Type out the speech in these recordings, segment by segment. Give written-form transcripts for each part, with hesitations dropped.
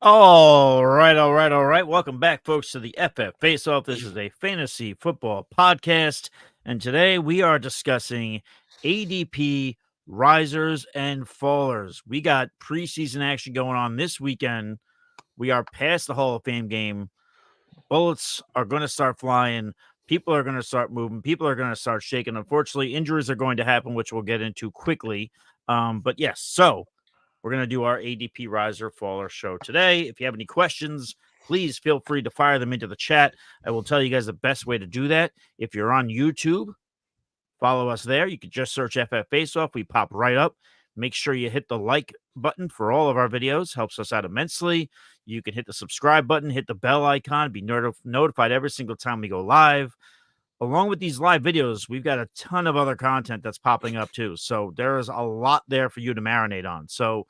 All right. Welcome back, folks, to the FF Face Off. This is a fantasy football podcast, and today we are discussing ADP risers and fallers. We got preseason action going on this weekend. We are past the Hall of Fame game. Bullets are going to start flying. People are going to start moving. People are going to start shaking. Unfortunately, injuries are going to happen, which we'll get into quickly. But yes, so we're going to do our ADP Riser Faller show today. If you have any questions, please feel free to fire them into the chat. I will tell you guys the best way to do that. If you're on YouTube, follow us there. You can just search FF Face Off. We pop right up. Make sure you hit the like button for all of our videos. Helps us out immensely. You can hit the subscribe button, hit the bell icon, be notified every single time we go live. Along with these live videos, we've got a ton of other content that's popping up too. So there is a lot there for you to marinate on. So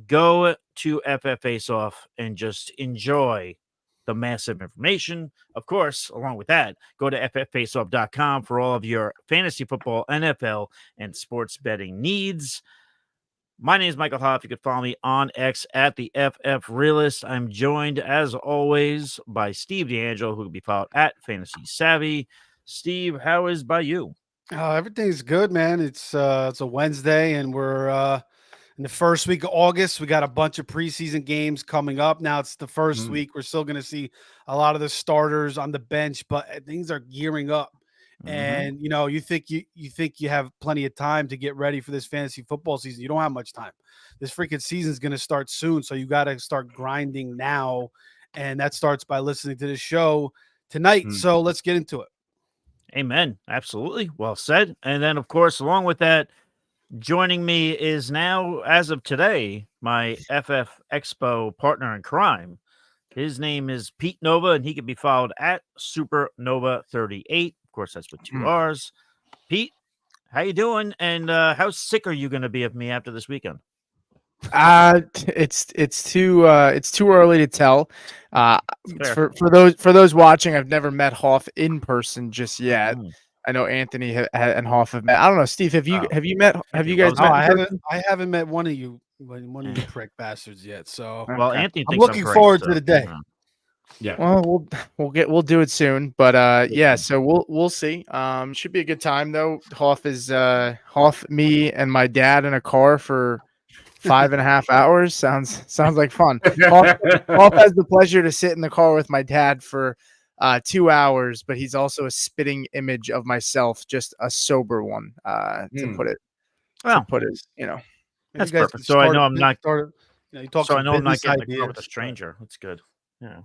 go to FF Face Off and just enjoy the massive information. Of course, along with that, go to fffaceoff.com for all of your fantasy football, NFL, and sports betting needs. My name is Michael Hoff. You can follow me on X at the FF Realist. I'm joined, as always, by Steve D'Angelo, who can be followed at Fantasy Savvy. Steve, how is by you? Everything's good, man. It's a Wednesday, and we're in the first week of August. We got a bunch of preseason games coming up. Now it's the first week. We're still going to see a lot of the starters on the bench, but things are gearing up. And you think you have plenty of time to get ready for this fantasy football season. You don't have much time. This freaking season is going to start soon, so you got to start grinding now, and that starts by listening to this show tonight. So let's get into it. Amen. Absolutely. Well said. And then, of course, along with that, joining me is now, as of today, my FF Expo partner in crime. His name is Pete Nova, and he can be followed at Supernova38. Of course, that's with 2 R's. Pete, how you doing? And how sick are you going to be of me after this weekend? It's too early to tell. For those watching, I've never met Hoff in person just yet. I know Anthony and Hoff have met. I don't know, Steve. Have you met? Have you guys met? I haven't met one of you prick bastards yet. So well, Anthony, I'm looking forward to the day. Yeah. Well, we'll do it soon. But yeah. So we'll see. Should be a good time though. Hoff is Hoff, me, and my dad in a car for 5.5 hours. Sounds like fun. Hoff has the pleasure to sit in the car with my dad for 2 hours, but he's also a spitting image of myself, just a sober one. To put it, that's perfect. So I know I'm not. So I know I'm not getting the car with a stranger. That's good. Yeah,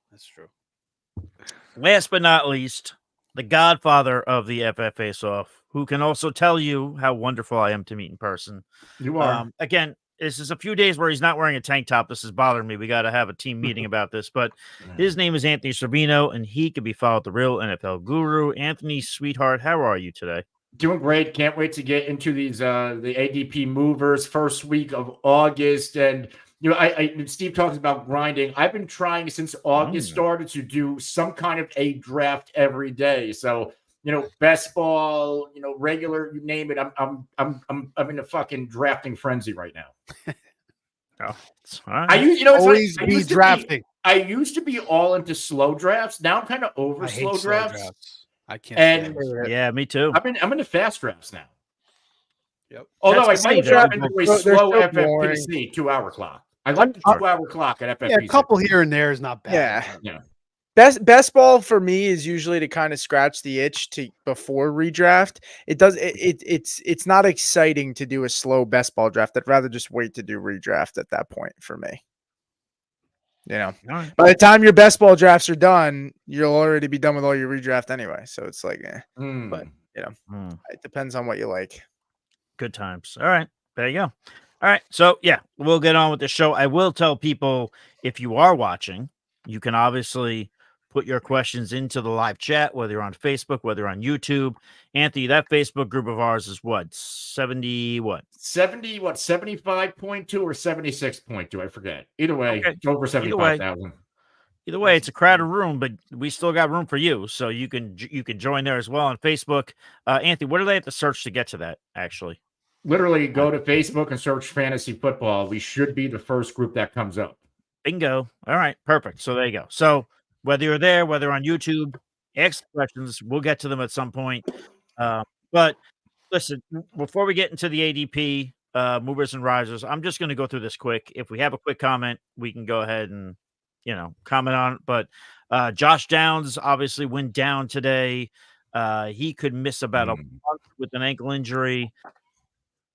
that's true. Last but not least, the godfather of the FF Face Off, who can also tell you how wonderful I am to meet in person. You are. Again, this is a few days where he's not wearing a tank top. This is bothering me. We got to have a team meeting about this. But his name is Anthony Servino, and he can be followed the real NFL Guru. Anthony, sweetheart, how are you today? Doing great. Can't wait to get into these the ADP movers first week of August. And Steve talks about grinding. I've been trying since August started to do some kind of a draft every day. So best ball, regular, you name it. I'm in a fucking drafting frenzy right now. Always be drafting. I used to be all into slow drafts. Now I'm kind of over slow drafts. I can't. And yeah, me too. I'm into fast drafts now. Yep. Although I might draft into a slow FFPC 2-hour clock. I like the 2-hour clock at FFPC. Yeah, a couple here and there is not bad. Yeah. Best ball for me is usually to kind of scratch the itch before redraft. It's not exciting to do a slow best ball draft. I'd rather just wait to do redraft at that point for me. By the time your best ball drafts are done, you'll already be done with all your redraft anyway. So it's like, but it depends on what you like. Good times. All right, there you go. All right, so yeah, we'll get on with the show. I will tell people, if you are watching, you can obviously put your questions into the live chat, whether you're on Facebook, whether you're on YouTube. Anthony, that Facebook group of ours is what? 70 what? 70 what? 75.2 or 76.2? I forget. Either way, it's over 75,000. Either way, it's a crowded room, but we still got room for you, so you can join there as well on Facebook. Anthony, what do they have to search to get to that? Actually, literally go to Facebook and search fantasy football. We should be the first group that comes up. Bingo. All right, perfect. So there you go. So whether you're there, whether on YouTube, ask questions. We'll get to them at some point. But listen, before we get into the ADP movers and risers, I'm just going to go through this quick. If we have a quick comment, we can go ahead and comment on it. But Josh Downs obviously went down today. He could miss about a month with an ankle injury.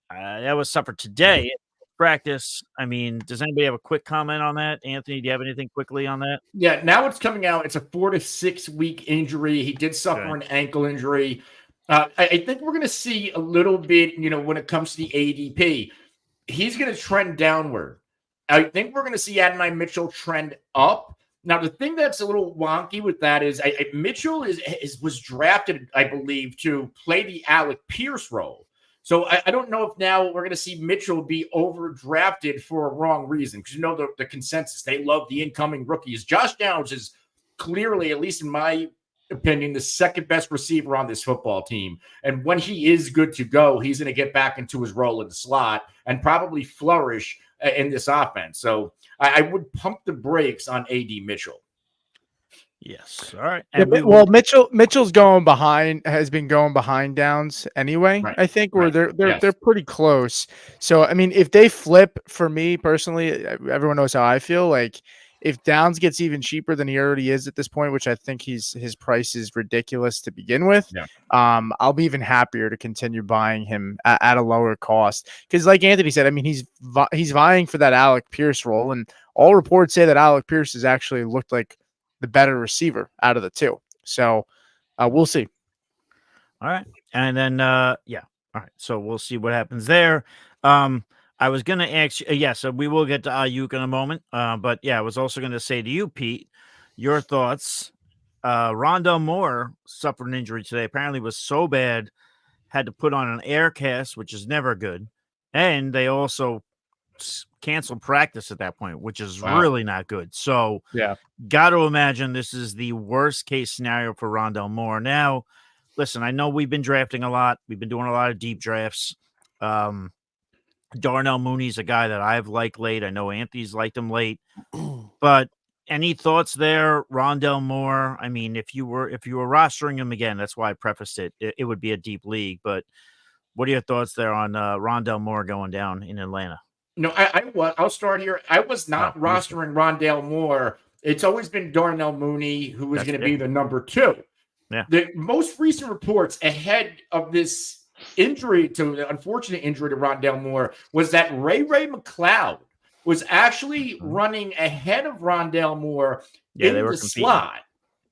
That was suffered today at practice. I mean, does anybody have a quick comment on that? Anthony, do you have anything quickly on that? Yeah, now it's coming out. It's a 4 to 6 week injury. He did suffer an ankle injury. I think we're going to see a little bit, when it comes to the ADP, he's going to trend downward. I think we're going to see Adonai Mitchell trend up. Now, the thing that's a little wonky with that is Mitchell was drafted, I believe, to play the Alec Pierce role. So I don't know if now we're going to see Mitchell be overdrafted for a wrong reason, because the consensus, they love the incoming rookies. Josh Downs is clearly, at least in my opinion, the second best receiver on this football team. And when he is good to go, he's going to get back into his role in the slot and probably flourish in this offense. So I would pump the brakes on AD Mitchell. Yes. All right. And Mitchell's has been going behind Downs anyway. Right. I think they're pretty close. So I mean, if they flip, for me personally, everyone knows how I feel. Like if Downs gets even cheaper than he already is at this point, which I think his price is ridiculous to begin with, I'll be even happier to continue buying him at a lower cost. Because like Anthony said, I mean, he's vying for that Alec Pierce role, and all reports say that Alec Pierce has actually looked like the better receiver out of the two. So we'll see. All right. And then, all right. So we'll see what happens there. I was going to ask you, so we will get to Aiyuk in a moment. But I was also going to say to you, Pete, your thoughts. RonDale Moore suffered an injury today. Apparently was so bad, had to put on an air cast, which is never good. And they also canceled practice at that point, which is really not good. So got to imagine this is the worst case scenario for RonDale Moore. Now, listen, I know we've been drafting a lot. We've been doing a lot of deep drafts. Darnell Mooney's a guy that I've liked late. I know Anthony's liked him late, but any thoughts there? RonDale Moore. I mean, if you were rostering him again, that's why I prefaced it. It would be a deep league, but what are your thoughts there on RonDale Moore going down in Atlanta? No, I'll start here. I was not rostering RonDale Moore. It's always been Darnell Mooney, who was going to be the number 2. Yeah. The most recent reports ahead of this unfortunate injury to RonDale Moore was that Ray McLeod was actually running ahead of RonDale Moore in the slot.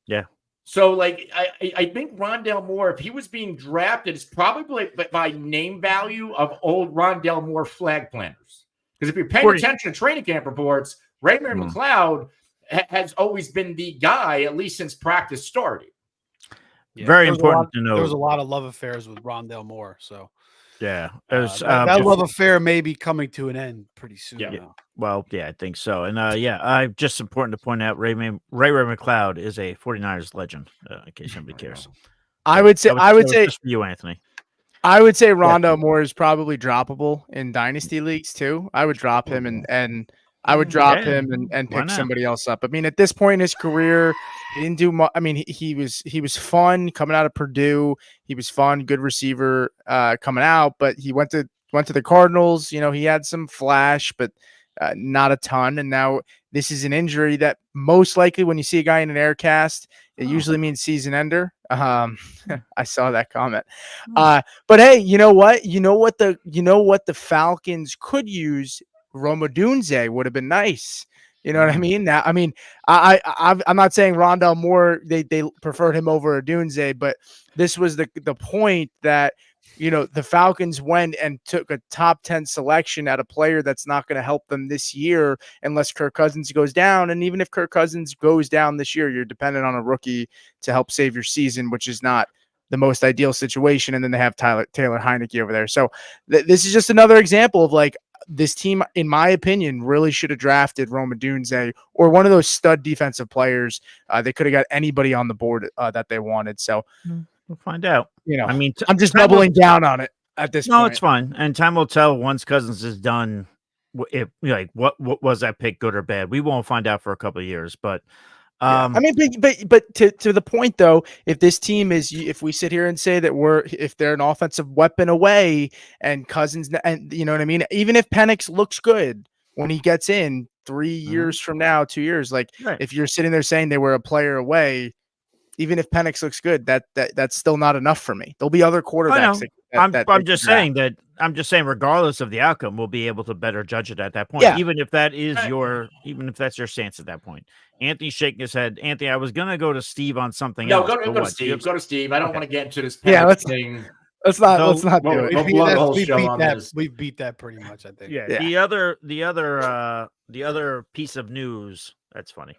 Yeah. So, I think RonDale Moore, if he was being drafted, is probably by name value of old RonDale Moore flag planners. Because if you're paying attention to training camp reports, Ray McLeod has always been the guy, at least since practice started. Yeah, very important to know. There was a lot of love affairs with RonDale Moore. So, that love affair may be coming to an end pretty soon. Yeah. Well, I think so. And just important to point out, Ray McLeod is a 49ers legend, in case somebody cares. I would say just for you, Anthony. I would say RonDale Moore is probably droppable in dynasty leagues too. I would drop him and I would drop him and pick somebody else up. I mean, at this point in his career, he didn't do much. I mean, he was fun coming out of Purdue. He was fun, good receiver coming out, but he went to the Cardinals. He had some flash, but not a ton. And now this is an injury that most likely, when you see a guy in an air cast, it usually means season ender. I saw that comment. But hey, you know what? You know what the Falcons could use? Rome Odunze would have been nice. You know what I mean? Now, I mean, I'm not saying RonDale Moore, they preferred him over Odunze, but this was the point that, the Falcons went and took a top 10 selection at a player that's not going to help them this year unless Kirk Cousins goes down. And even if Kirk Cousins goes down this year, you're dependent on a rookie to help save your season, which is not the most ideal situation. And then they have Taylor Heineke over there. So this is just another example of this team, in my opinion, really should have drafted Rome Odunze or one of those stud defensive players. They could have got anybody on the board that they wanted. So we'll find out. I mean, I'm just doubling down on it at this point. No, it's fine. And time will tell once Cousins is done. if like what was that pick, good or bad? We won't find out for a couple of years, but Yeah. I mean, but to the point though, if this team is, if we sit here and say that if they're an offensive weapon away and Cousins, and you know what I mean, even if Penix looks good when he gets in 3 years from now, 2 years, like right. if you're sitting there saying they were a player away, even if Penix looks good, that's still not enough for me. There'll be other quarterbacks. I'm just saying that. I'm just saying, regardless of the outcome, we'll be able to better judge it at that point. Yeah. Even if that's your stance at that point. Anthony's shaking his head. Anthony, I was gonna go to Steve on something else. Go to Steve. Go to Steve. I don't want to get into this. Let's thing. Let's not do it. We beat that pretty much, I think. Yeah. The other piece of news. That's funny.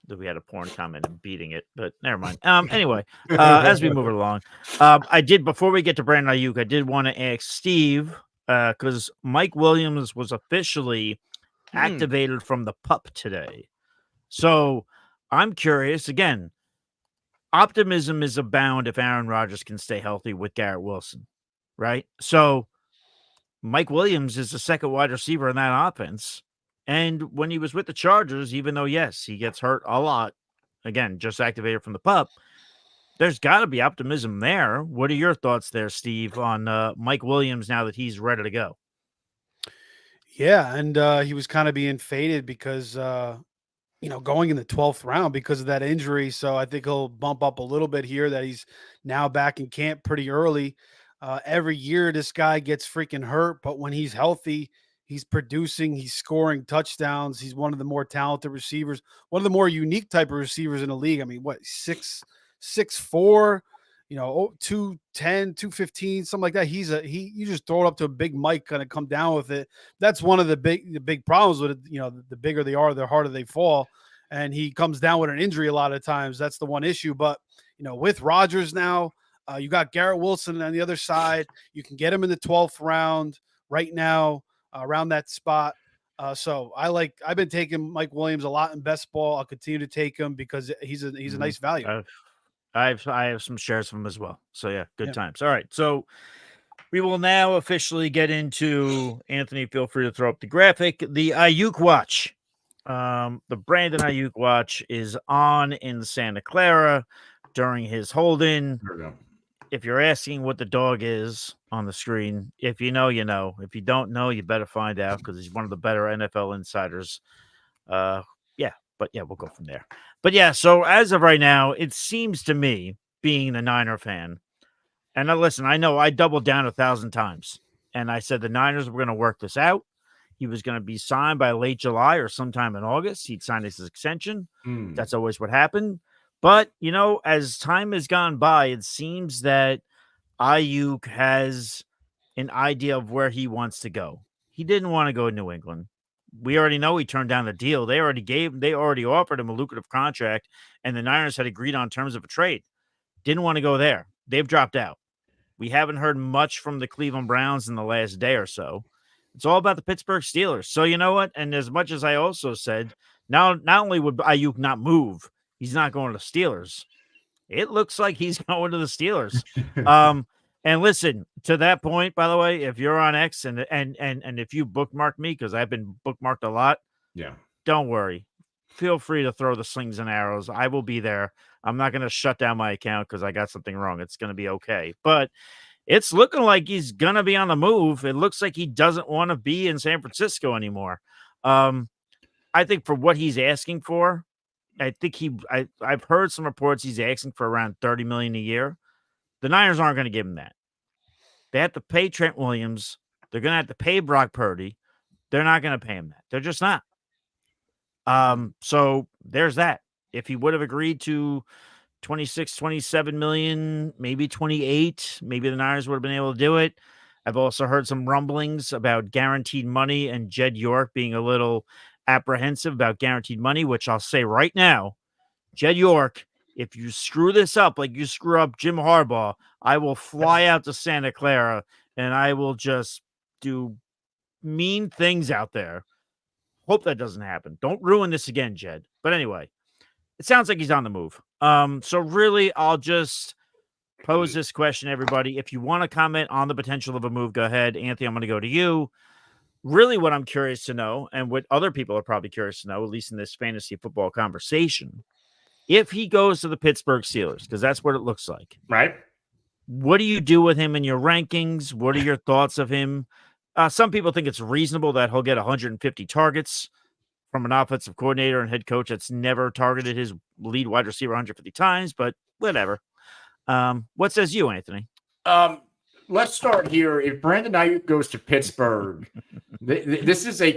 That we had a porn comment and beating it, but never mind. Anyway, as we move it along, I did, before we get to Brandon Aiyuk, I did want to ask Steve, because Mike Williams was officially activated from the PUP today. So I'm curious, again, optimism is abound if Aaron Rodgers can stay healthy with Garrett Wilson, right? So Mike Williams is the second wide receiver in that offense. And when he was with the Chargers, even though, yes, he gets hurt a lot, again, just activated from the PUP, there's got to be optimism there. What are your thoughts there, Steve, on Mike Williams now that he's ready to go? Yeah, and he was kind of being faded because, going in the 12th round because of that injury. So I think he'll bump up a little bit here that he's now back in camp pretty early. Every year, this guy gets freaking hurt, but when he's healthy, he's producing, he's scoring touchdowns. He's one of the more talented receivers, one of the more unique type of receivers in the league. I mean, 6'4", 210, 215, something like that. You just throw it up to a big Mike, kind of come down with it. That's one of the big problems with it. The bigger they are, the harder they fall. And he comes down with an injury a lot of times. That's the one issue. But, with Rodgers now, you got Garrett Wilson on the other side. You can get him in the 12th round right now. Around that spot. So I've been taking Mike Williams a lot in best ball. I'll continue to take him because he's a nice value. I have some shares of him as well. So yeah, good times. All right. So we will now officially get into, Anthony, feel free to throw up the graphic, the Aiyuk watch. The Brandon Aiyuk watch is on in Santa Clara during his hold-in. There we go. If you're asking what the dog is on the screen, if you know, you know. If you don't know, you better find out because he's one of the better NFL insiders. We'll go from there. But yeah, so as of right now, it seems to me, being a Niner fan, and now listen, I know I doubled down 1,000 times, and I said the Niners were going to work this out. He was going to be signed by late July or sometime in August. He'd sign his extension. That's always what happened. But, as time has gone by, it seems that Aiyuk has an idea of where he wants to go. He didn't want to go to New England. We already know he turned down the deal. They already offered him a lucrative contract, and the Niners had agreed on terms of a trade. Didn't want to go there. They've dropped out. We haven't heard much from the Cleveland Browns in the last day or so. It's all about the Pittsburgh Steelers. So you know what? And as much as I also said, not only would Aiyuk not move, he's not going to the Steelers. It looks like he's going to the Steelers. And listen, to that point, by the way, if you're on X and if you bookmark me, because I've been bookmarked a lot, don't worry. Feel free to throw the slings and arrows. I will be there. I'm not going to shut down my account because I got something wrong. It's going to be okay. But it's looking like he's going to be on the move. It looks like he doesn't want to be in San Francisco anymore. I think for what he's asking for, I think I've heard some reports he's asking for around $30 million a year. The Niners aren't going to give him that. They have to pay Trent Williams. They're going to have to pay Brock Purdy. They're not going to pay him that. They're just not. So there's that. If he would have agreed to 26, 27 million, maybe 28, maybe the Niners would have been able to do it. I've also heard some rumblings about guaranteed money and Jed York being a little apprehensive about guaranteed money, which I'll say right now, Jed York, if you screw this up like you screw up Jim Harbaugh, I will fly out to Santa Clara and I will just do mean things out there. Hope that doesn't happen. Don't ruin this again, Jed. But anyway, it sounds like he's on the move. So really, I'll just pose this question, everybody. If you want to comment on the potential of a move, go ahead. Anthony, I'm going to go to you. really what I'm curious to know, and what other people are probably curious to know, at least in this fantasy football conversation, if he goes to the Pittsburgh Steelers, because that's what it looks like. Right. What do you do with him in your rankings? What are your thoughts of him? Some people think it's reasonable that he'll get 150 targets from an offensive coordinator and head coach that's never targeted his lead wide receiver 150 times, but whatever. What says you, Anthony? Let's start here. If Brandon Aiyuk goes to Pittsburgh, this is a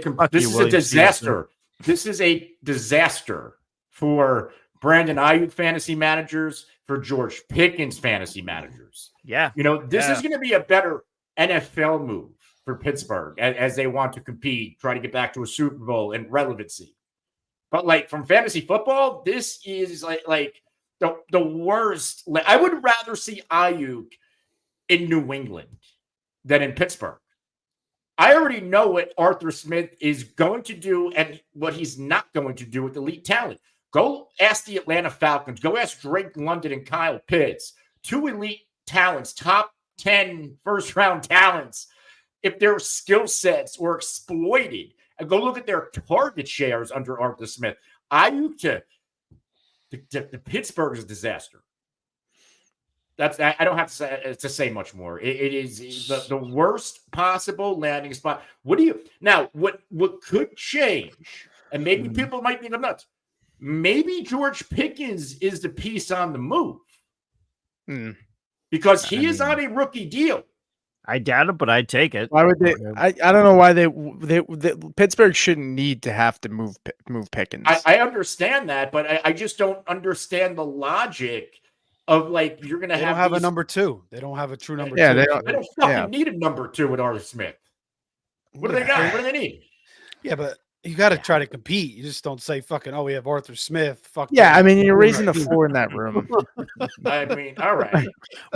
disaster. This is a disaster for Brandon Aiyuk fantasy managers, for George Pickens fantasy managers. Yeah. This is going to be a better NFL move for Pittsburgh as they want to compete, try to get back to a Super Bowl and relevancy. But like from fantasy football, this is like the worst. I would rather see Aiyuk in New England than in Pittsburgh. I already know what Arthur Smith is going to do and what he's not going to do with elite talent. Go ask the Atlanta Falcons. Go ask Drake London and Kyle Pitts. 2 elite talents, top 10 first-round talents. If their skill sets were exploited, and go look at their target shares under Arthur Smith. Aiyuk to Pittsburgh is a disaster. I don't have to say much more. It is the worst possible landing spot. What could change? And maybe people might think I'm nuts. Maybe George Pickens is the piece on the move because he is on a rookie deal. I doubt it, but I'd take it. Why would they? I don't know why they Pittsburgh shouldn't need to have to move Pickens. I understand that, but I just don't understand the logic of like you're going to have a number 2. They don't have a true number 2. They don't fucking need a number 2 with Arthur Smith. What do they got? What do they need? Yeah, but you got to try to compete. You just don't say fucking, oh, we have Arthur Smith. Fuck. Yeah, I mean, you're raising the floor in that room. I mean, all right.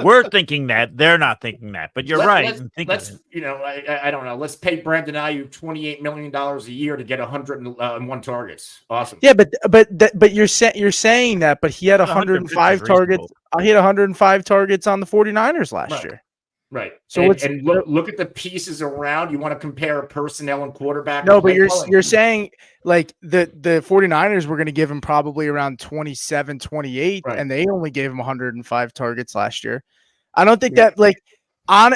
We're thinking that. They're not thinking that. But you're right. Let's I don't know. Let's pay Brandon Aiyuk $28 million a year to get 101 targets. Awesome. Yeah, but you're saying that, but he had 105 targets. He had 105 targets on the 49ers last year. Right. So look at the pieces around. You want to compare personnel and quarterback? No, but you're saying like the 49ers were going to give him probably around 27, 28, and they only gave him 105 targets last year. I don't think that like I'm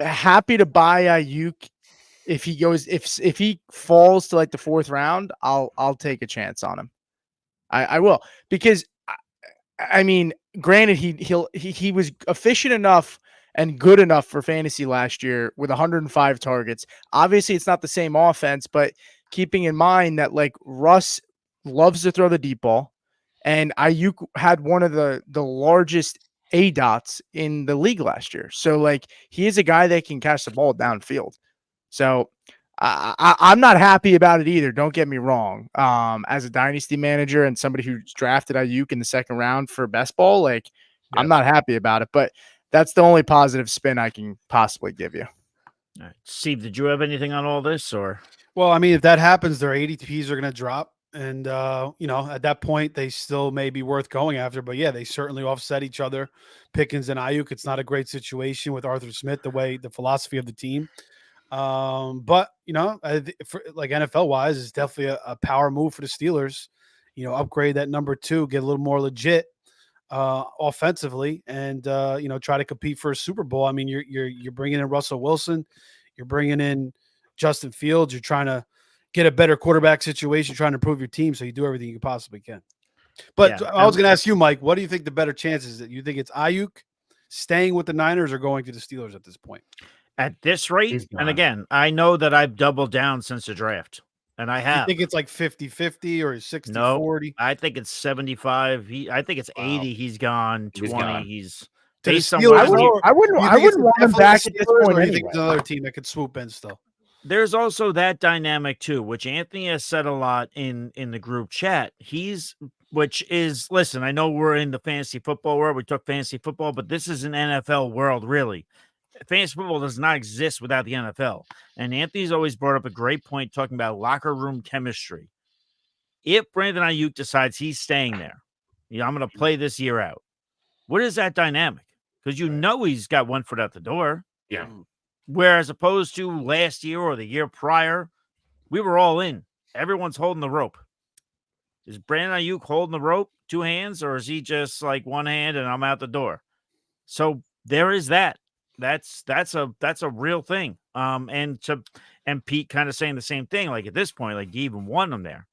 happy to buy Aiyuk if he goes if he falls to like the 4th round. I'll take a chance on him. I will, because I mean, granted, he was efficient enough and good enough for fantasy last year with 105 targets. Obviously, it's not the same offense, but keeping in mind that like Russ loves to throw the deep ball, and Aiyuk had one of the largest ADOTs in the league last year. So like he is a guy that can catch the ball downfield. So I'm not happy about it either. Don't get me wrong. As a dynasty manager and somebody who's drafted Aiyuk in the 2nd round for best ball, like I'm not happy about it, but that's the only positive spin I can possibly give you. All right. Steve, did you have anything on all this or? Well, I mean, if that happens, their ADPs are going to drop. And, at that point, they still may be worth going after. But, yeah, they certainly offset each other. Pickens and Aiyuk, it's not a great situation with Arthur Smith, the philosophy of the team. But like NFL wise, it's definitely a power move for the Steelers. Upgrade that number 2, get a little more legit offensively, and try to compete for a Super Bowl. I mean, you're bringing in Russell Wilson, you're bringing in Justin Fields, you're trying to get a better quarterback situation, trying to improve your team, so you do everything you possibly can. But I was going to ask you, Mike, what do you think the better chances? That you think it's Aiyuk staying with the Niners or going to the Steelers at this point? At this rate, and again, I know that I've doubled down since the draft, and I have. You think it's like 50-50 or 60-40? No, I think it's 75. I think it's 80. He's gone. 20. He's based on what I wouldn't want him back at this point. I think it's another team that could swoop in still. There's also that dynamic too, which Anthony has said a lot in the group chat. Listen, I know we're in the fantasy football world. We took fantasy football, but this is an NFL world, really. Fantasy football does not exist without the NFL. And Anthony's always brought up a great point talking about locker room chemistry. If Brandon Aiyuk decides he's staying there, I'm going to play this year out. What is that dynamic? Because he's got one foot out the door. Yeah. Whereas opposed to last year or the year prior, we were all in. Everyone's holding the rope. Is Brandon Aiyuk holding the rope, 2 hands, or is he just like one hand and I'm out the door? So there is that. That's a real thing. And Pete kind of saying the same thing. Like at this point, like you even want them there.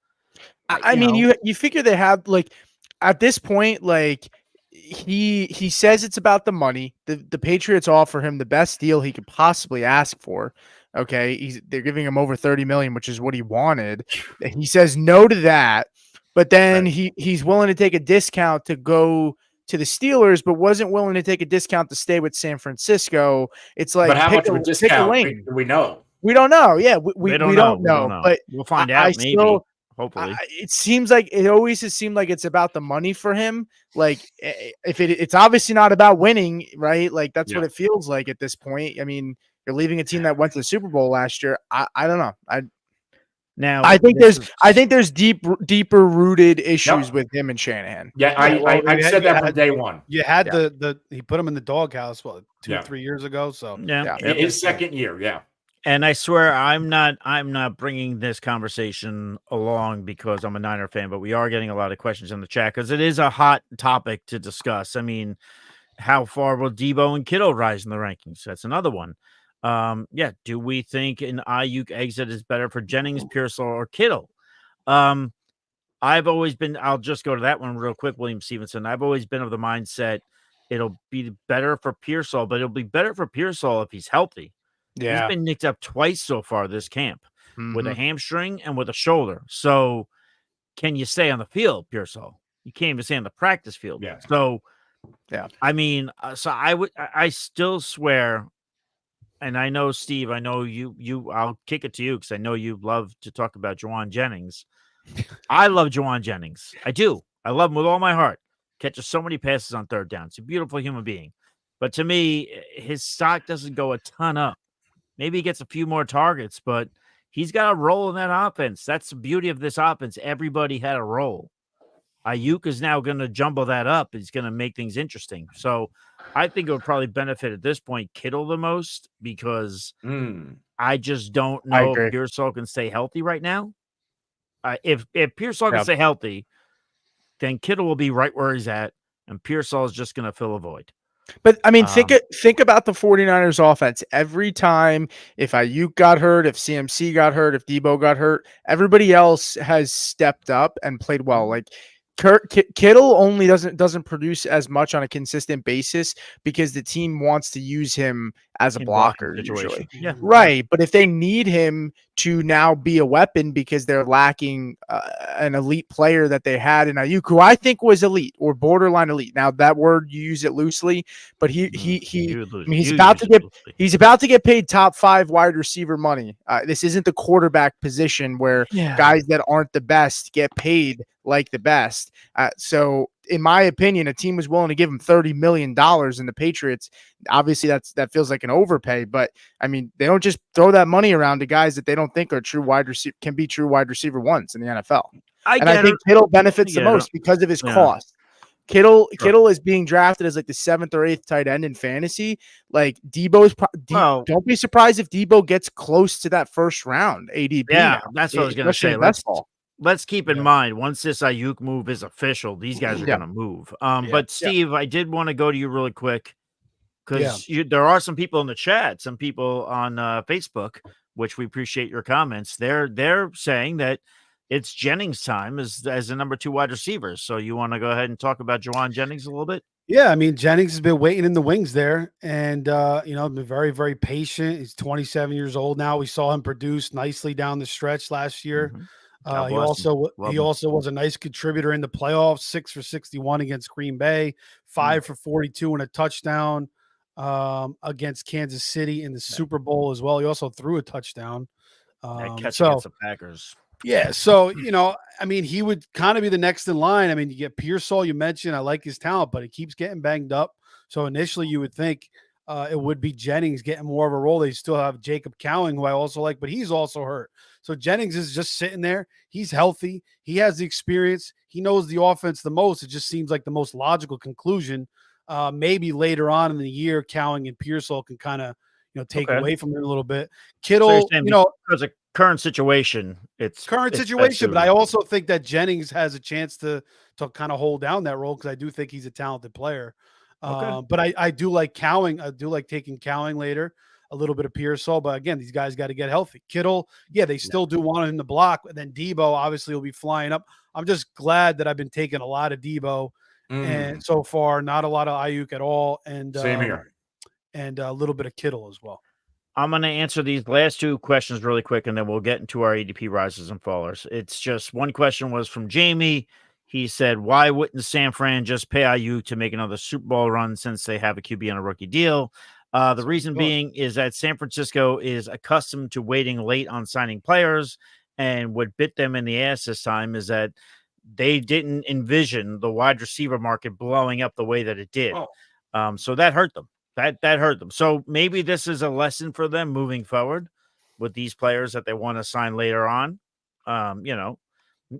I mean, you figure they have like at this point, like he says it's about the money. The Patriots offer him the best deal he could possibly ask for. Okay, they're giving him over 30 million, which is what he wanted. He says no to that, but then he's willing to take a discount to go to the Steelers, but wasn't willing to take a discount to stay with San Francisco. It's like, but how much of a discount do we know? We don't know. Yeah, we don't know. But we'll find out. Maybe. Hopefully, it seems like it always has seemed like it's about the money for him. Like if it's obviously not about winning, right? Like that's what it feels like at this point. I mean, you're leaving a team that went to the Super Bowl last year. I don't know. I think there's deeper rooted issues with him and Shanahan. Yeah, I said that from day one. You had he put him in the doghouse 2 or 3 years ago. So his second year, yeah. And I swear I'm not bringing this conversation along because I'm a Niner fan, but we are getting a lot of questions in the chat because it is a hot topic to discuss. I mean, how far will Debo and Kittle rise in the rankings? That's another one. Do we think an Aiyuk exit is better for Jennings, Pearsall, or Kittle? I've always been, I'll just go to that one real quick, William Stevenson. I've always been of the mindset it'll be better for Pearsall, but it'll be better for Pearsall if he's healthy. Yeah. He's been nicked up twice so far this camp with a hamstring and with a shoulder. So can you stay on the field, Pearsall? You can't even stay on the practice field. Yeah. So, I mean, I still swear, and I know, Steve, I know I'll kick it to you because I know you love to talk about Juwan Jennings. I love Juwan Jennings. I do. I love him with all my heart. Catches so many passes on third down. He's a beautiful human being. But to me, his stock doesn't go a ton up. Maybe he gets a few more targets, but he's got a role in that offense. That's the beauty of this offense. Everybody had a role. Aiyuk is now going to jumble that up. He's going to make things interesting. So I think it would probably benefit at this point Kittle the most because I just don't know if Pearsall can stay healthy right now. If Pearsall can stay healthy, then Kittle will be right where he's at, and Pearsall is just going to fill a void. But I mean, think about the 49ers offense. Every time, if Aiyuk got hurt, if CMC got hurt, if Debo got hurt, everybody else has stepped up and played well. Like Kittle only doesn't produce as much on a consistent basis because the team wants to use him as a blocker usually. Yeah. Right. But if they need him to now be a weapon because they're lacking an elite player that they had in Aiyuk, who I think was elite or borderline elite. Now that word, you use it loosely, but he's about to get paid top 5 wide receiver money. This isn't the quarterback position where guys that aren't the best get paid like the best. So in my opinion, a team was willing to give him $30 million in the Patriots. Obviously that feels like an overpay, but I mean, they don't just throw that money around to guys that they don't think are true wide receiver, can be true wide receiver ones in the NFL. I think Kittle benefits the most because of his cost. Kittle is being drafted as like the 7th or 8th tight end in fantasy. Like don't be surprised if Debo gets close to that first round ADP. Yeah, that's what I was going to say. Let's keep in mind, once this Aiyuk move is official, these guys are going to move. But Steve, I did want to go to you really quick because there are some people in the chat, some people on Facebook, which we appreciate your comments. They're saying that it's Jennings time as the number 2 wide receiver. So you want to go ahead and talk about Juwan Jennings a little bit? Yeah, I mean, Jennings has been waiting in the wings there and, been very, very patient. He's 27 years old now. We saw him produce nicely down the stretch last year. He also was a nice contributor in the playoffs, 6 for 61 against Green Bay, 5 for 42 and a touchdown against Kansas City in the Super Bowl as well. He also threw a touchdown. Against the Packers. Yeah, so, I mean, he would kind of be the next in line. I mean, you get Pearsall, you mentioned, I like his talent, but he keeps getting banged up. So initially you would think it would be Jennings getting more of a role. They still have Jacob Cowing, who I also like, but he's also hurt. So Jennings is just sitting there. He's healthy. He has the experience. He knows the offense the most. It just seems like the most logical conclusion. Maybe later on in the year, Cowing and Pearsall can kind of, take Okay. away from him a little bit. So you're Kittle, saying because of current situation, it's current best situation, but I suited. also think that Jennings has a chance to kind of hold down that role because I do think he's a talented player. Okay. But I do like Cowing. I do like taking Cowing later, a little bit of Pearsall. But again, these guys got to get healthy. Kittle, yeah, they still do want him to block. And then Debo obviously will be flying up. I'm just glad that I've been taking a lot of Debo, and so far not a lot of Aiyuk at all, and Same here. and a little bit of Kittle as well. I'm going to answer these last two questions really quick, and then we'll get into our ADP risers and fallers. It's just one question was from Jamie. He said, why wouldn't San Fran just pay Aiyuk to make another Super Bowl run since they have a QB on a rookie deal? The reason being is that San Francisco is accustomed to waiting late on signing players, and what bit them in the ass this time is that they didn't envision the wide receiver market blowing up the way that it did. So that hurt them. That hurt them. So maybe this is a lesson for them moving forward with these players that they want to sign later on.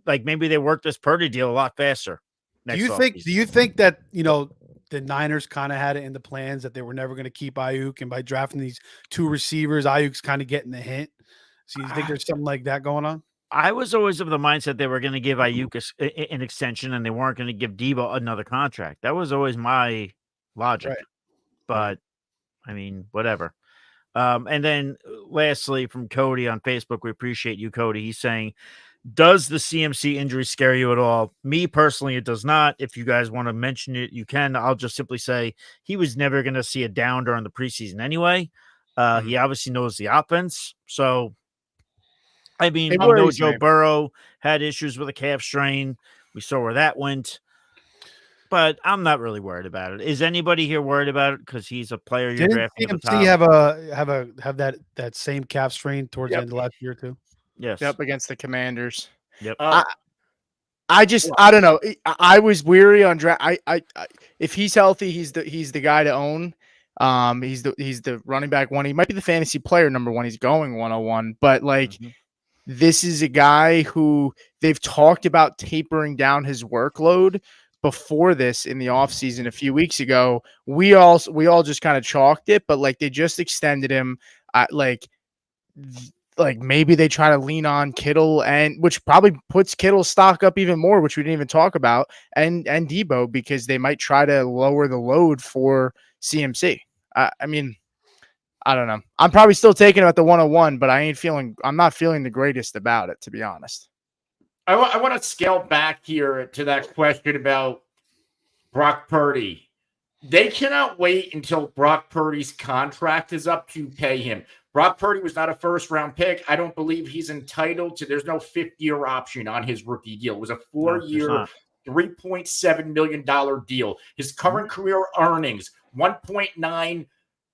Like maybe they work this Purdy deal a lot faster. Do you think that the Niners kind of had it in the plans that they were never going to keep Aiyuk, and by drafting these two receivers, Ayuk's kind of getting the hint? So you think there's something like that going on? I was always of the mindset they were going to give Aiyuk an extension and they weren't going to give Debo another contract. That was always my logic. Right. But I mean, whatever. And then lastly, from Cody on Facebook, we appreciate you, Cody. He's saying, does the CMC injury scare you at all? Me personally, it does not. If you guys want to mention it, you can. I'll just simply say he was never going to see a down during the preseason anyway. He obviously knows the offense. So, I mean, we know Joe Burrow had issues with a calf strain. We saw where that went. But I'm not really worried about it. Is anybody here worried about it because he's a player you're drafting at the top? Have that same calf strain towards the end of last year too? Yes. Yep, against the Commanders. Yep. I don't know. I was weary on draft. I if he's healthy, he's the guy to own. He's the running back one. He might be the fantasy player number one. He's going 101, but like this is a guy who they've talked about tapering down his workload before this in the offseason a few weeks ago. We all just kind of chalked it, but like they just extended him. Like maybe they try to lean on Kittle, and which probably puts Kittle's stock up even more, which we didn't even talk about, and Debo, because they might try to lower the load for CMC. I mean, I don't know. I'm probably still taking him at the 101, but I'm not feeling the greatest about it, to be honest. I want to scale back here to that question about Brock Purdy. They cannot wait until Brock Purdy's contract is up to pay him. Brock Purdy was not a first-round pick. I don't believe he's entitled to – there's no fifth-year option on his rookie deal. It was a 4-year, $3.7 million deal. His current career earnings, $1.9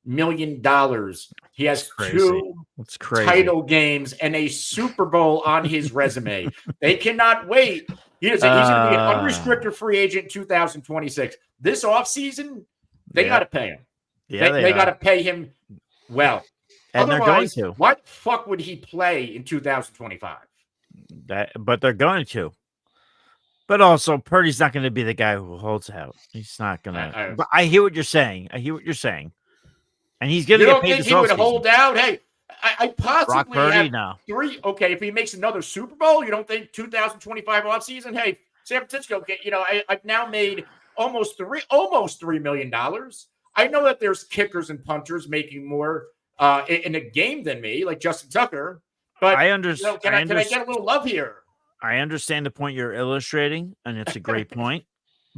million. He has two title games and a Super Bowl on his resume. They cannot wait. He's going to be an unrestricted free agent in 2026. This offseason, they got to pay him. Yeah, they got to pay him well. And otherwise, they're going to. Why the fuck would he play in 2025? But they're going to. But also, Purdy's not going to be the guy who holds out. He's not going to. But I hear what you're saying. And he's going to get paid this offseason. You don't think he would hold out? Hey, I possibly have three. Okay, if he makes another Super Bowl, you don't think 2025 offseason? Hey, San Francisco, I've now made almost $3 million. I know that there's kickers and punters making more in a game than me, like Justin Tucker. But I understand. Can I get a little love here? I understand the point you're illustrating, and it's a great point.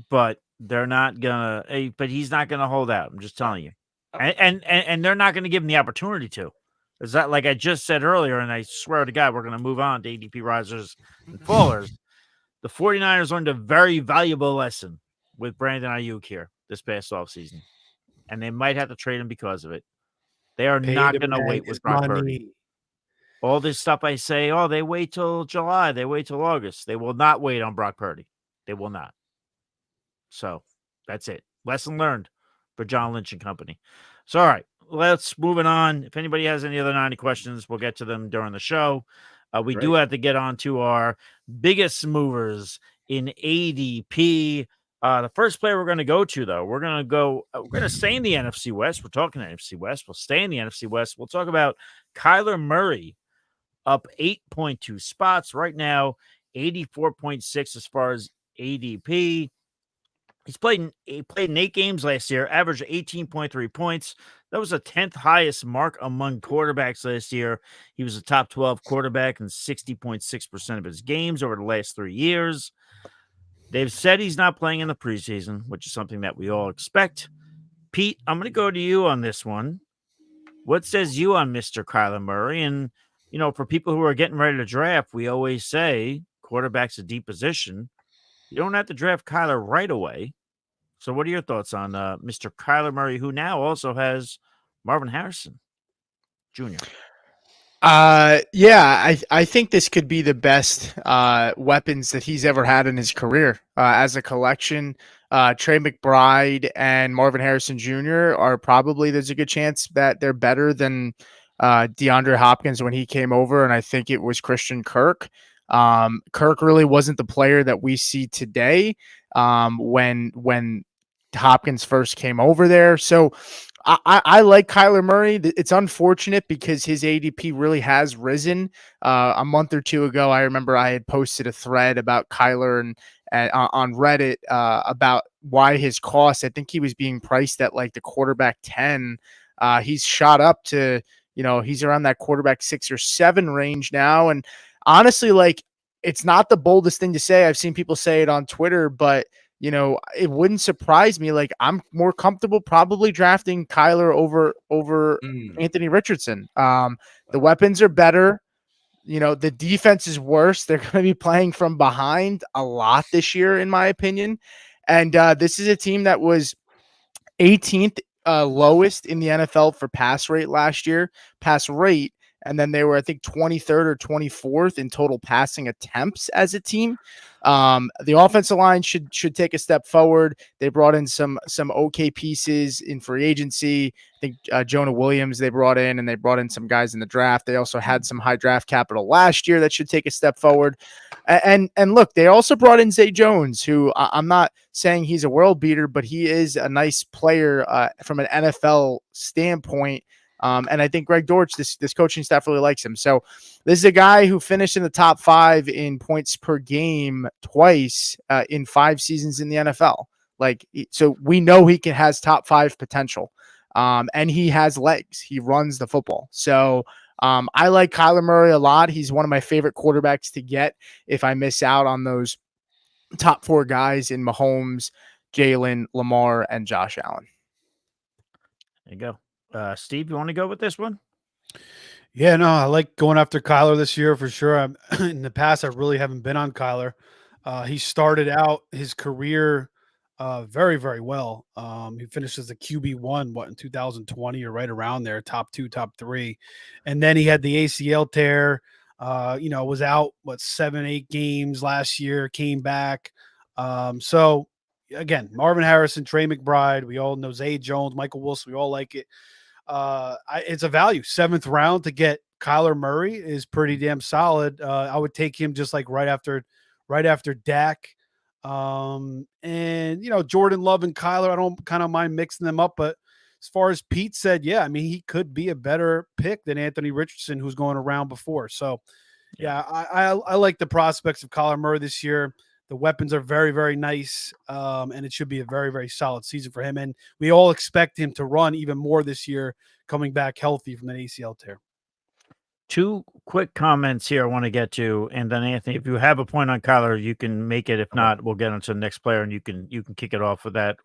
But they're not gonna. But he's not gonna hold out. I'm just telling you. And they're not going to give him the opportunity to. Is that like I just said earlier, and I swear to God, we're going to move on to ADP risers and fallers. The 49ers learned a very valuable lesson with Brandon Aiyuk here this past offseason, and they might have to trade him because of it. They are not going to wait with Brock Purdy. All this stuff I say, they wait till July, they wait till August. They will not wait on Brock Purdy. They will not. So that's it. Lesson learned for John Lynch and company. So, all right, let's moving on. If anybody has any other 90 questions, we'll get to them during the show. We do have to get on to our biggest movers in ADP The first player we're going to go to, though, we're going to stay in the NFC West. We're talking NFC West. We'll stay in the NFC West. We'll talk about Kyler Murray, up 8.2 spots right now, 84.6 as far as ADP. He played in 8 games last year, averaged 18.3 points. That was the 10th highest mark among quarterbacks last year. He was a top 12 quarterback in 60.6% of his games over the last 3 years. They've said he's not playing in the preseason, which is something that we all expect. Pete, I'm going to go to you on this one. What says you on Mr. Kyler Murray? And, for people who are getting ready to draft, we always say quarterback's a deep position. You don't have to draft Kyler right away. So what are your thoughts on Mr. Kyler Murray, who now also has Marvin Harrison Jr.? Yeah, I think this could be the best weapons that he's ever had in his career as a collection. Trey McBride and Marvin Harrison Jr. are probably, there's a good chance that they're better than DeAndre Hopkins when he came over, and I think it was Christian Kirk. Kirk really wasn't the player that we see today when Hopkins first came over there. So I like Kyler Murray. It's unfortunate because his ADP really has risen. A month or two ago, I remember I had posted a thread about Kyler and on Reddit about why his cost. I think he was being priced at like the quarterback 10. He's shot up to, he's around that quarterback 6 or 7 range now. And honestly, like, it's not the boldest thing to say. I've seen people say it on Twitter, but it wouldn't surprise me. Like, I'm more comfortable probably drafting Kyler over Anthony Richardson. The weapons are better. The defense is worse. They're going to be playing from behind a lot this year, in my opinion. And this is a team that was 18th lowest in the NFL for pass rate last year, and then they were, I think, 23rd or 24th in total passing attempts as a team. The offensive line should take a step forward. They brought in some okay pieces in free agency. I think Jonah Williams they brought in, and they brought in some guys in the draft. They also had some high draft capital last year that should take a step forward. And look, they also brought in Zay Jones, who I'm not saying he's a world beater, but he is a nice player from an NFL standpoint. And I think Greg Dortch, this coaching staff really likes him. So this is a guy who finished in the top 5 in points per game twice in 5 seasons in the NFL. So we know he has top 5 potential. And he has legs. He runs the football. So I like Kyler Murray a lot. He's one of my favorite quarterbacks to get if I miss out on those top 4 guys in Mahomes, Jalen, Lamar, and Josh Allen. There you go. Steve, you want to go with this one? Yeah, no, I like going after Kyler this year for sure. In the past, I really haven't been on Kyler. He started out his career very, very well. He finished as a QB1, in 2020 or right around there, top 2, top 3. And then he had the ACL tear, was out, 7, 8 games last year, came back. So, again, Marvin Harrison, Trey McBride, we all know Zay Jones, Michael Wilson, we all like it. It's a value. 7th round to get Kyler Murray is pretty damn solid. I would take him just like right after Dak. And Jordan Love and Kyler, I don't kind of mind mixing them up, but as far as Pete said, yeah, I mean, he could be a better pick than Anthony Richardson, who's going around before. So yeah, I like the prospects of Kyler Murray this year. The weapons are very, very nice, and it should be a very, very solid season for him. And we all expect him to run even more this year, coming back healthy from an ACL tear. 2 quick comments here I want to get to, and then Anthony, if you have a point on Kyler, you can make it. If not, we'll get into the next player, and you can kick it off with that.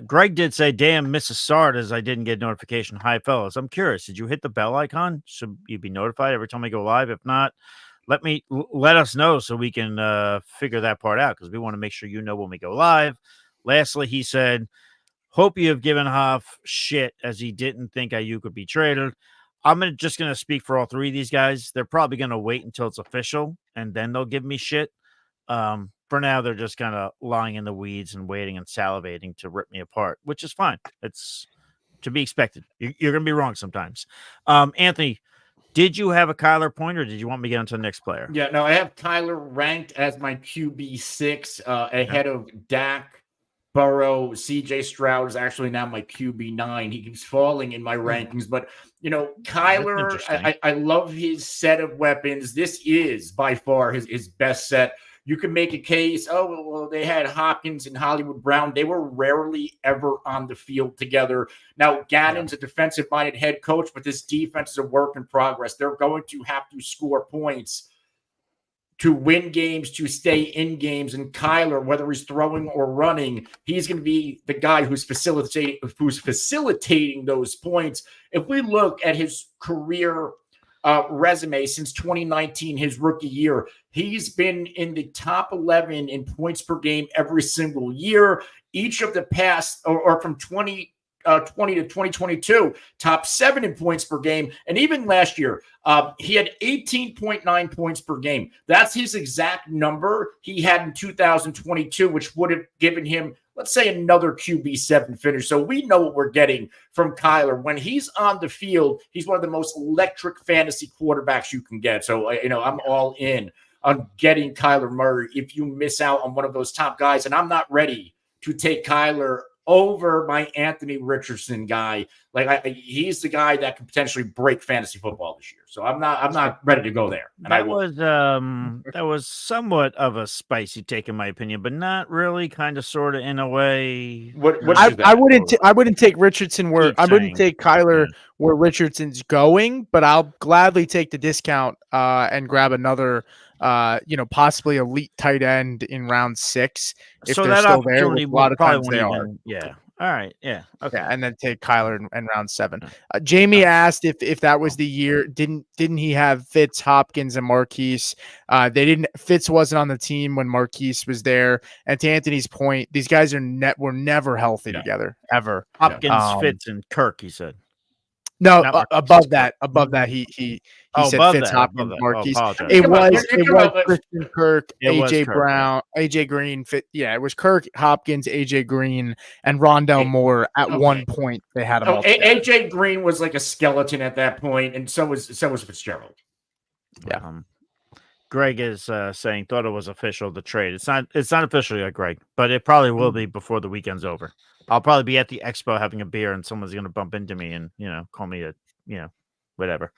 Greg did say, "Damn, miss a start as I didn't get notification." Hi, fellas. I'm curious. Did you hit the bell icon? Should you be notified every time I go live? If not, let us know so we can figure that part out, because we want to make sure when we go live. Lastly, he said, "Hope you have given Hoff shit as he didn't think Aiyuk could be traded." I'm just going to speak for all 3 of these guys. They're probably going to wait until it's official, and then they'll give me shit. For now, they're just kind of lying in the weeds and waiting and salivating to rip me apart, which is fine. It's to be expected. You're going to be wrong sometimes. Anthony, Did you have a Kyler point, or did you want me to get on to the next player? Yeah, no, I have Kyler ranked as my QB6 ahead of Dak, Burrow. CJ Stroud is actually now my QB9. He keeps falling in my rankings, but Kyler, I love his set of weapons. This is by far his best set. You can make a case, well, they had Hopkins and Hollywood Brown. They were rarely ever on the field together. Now, Gannon's a defensive-minded head coach, but this defense is a work in progress. They're going to have to score points to win games, to stay in games. And Kyler, whether he's throwing or running, he's going to be the guy who's facilitating those points. If we look at his career resume since 2019, his rookie year, he's been in the top 11 in points per game every single year. Each of the past, or from 2020 to 2022, top 7 in points per game. And even last year, he had 18.9 points per game. That's his exact number he had in 2022, which would have given him, let's say, another QB7 finish. So we know what we're getting from Kyler. When he's on the field, he's one of the most electric fantasy quarterbacks you can get. So, I'm all in on getting Kyler Murray if you miss out on one of those top guys. And I'm not ready to take Kyler over my Anthony Richardson guy. He's the guy that could potentially break fantasy football this year. So I'm not ready to go there. And that was somewhat of a spicy take in my opinion, but not really, kind of, sort of, in a way. I wouldn't take Richardson where I wouldn't take Kyler where Richardson's going, but I'll gladly take the discount and grab another possibly elite tight end in round 6 if so they're that still there. A lot of times they are. Yeah. All right. Yeah. Okay. Yeah, and then take Kyler in round 7. Jamie asked if that was the year. Didn't he have Fitz, Hopkins, and Marquise? Fitz wasn't on the team when Marquise was there. And to Anthony's point, these guys were never healthy together ever. Hopkins, Fitz, and Kirk. He said. No, above that, he said Fitz, Hopkins, Marquise. It was Christian Kirk, AJ Brown, AJ Green. It was Kirk, Hopkins, AJ Green, and RonDale Moore. At one point, they had them all. AJ Green was like a skeleton at that point, and so was Fitzgerald. Yeah. Greg is saying thought it was official, the trade. It's not official yet, Greg, but it probably will be before the weekend's over. I'll probably be at the expo having a beer, and someone's going to bump into me and, call me whatever.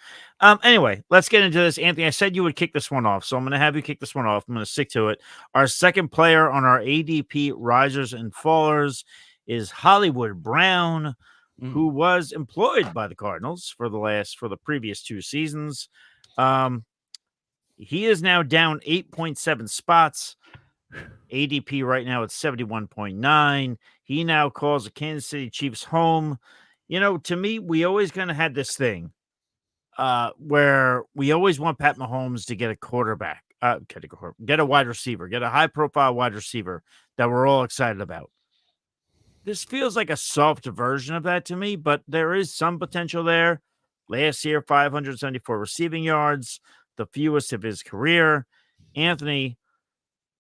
Anyway, let's get into this. Anthony, I said you would kick this one off, so I'm going to have you kick this one off. I'm going to stick to it. Our second player on our ADP risers and fallers is Hollywood Brown, who was employed by the Cardinals for the previous 2 seasons. He is now down 8.7 spots. ADP right now at 71.9. He now calls the Kansas City Chiefs home. To me, we always kind of had this thing where we always want Pat Mahomes to get a quarterback, get a wide receiver, get a high-profile wide receiver that we're all excited about. This feels like a soft version of that to me, but there is some potential there. Last year, 574 receiving yards, the fewest of his career. Anthony,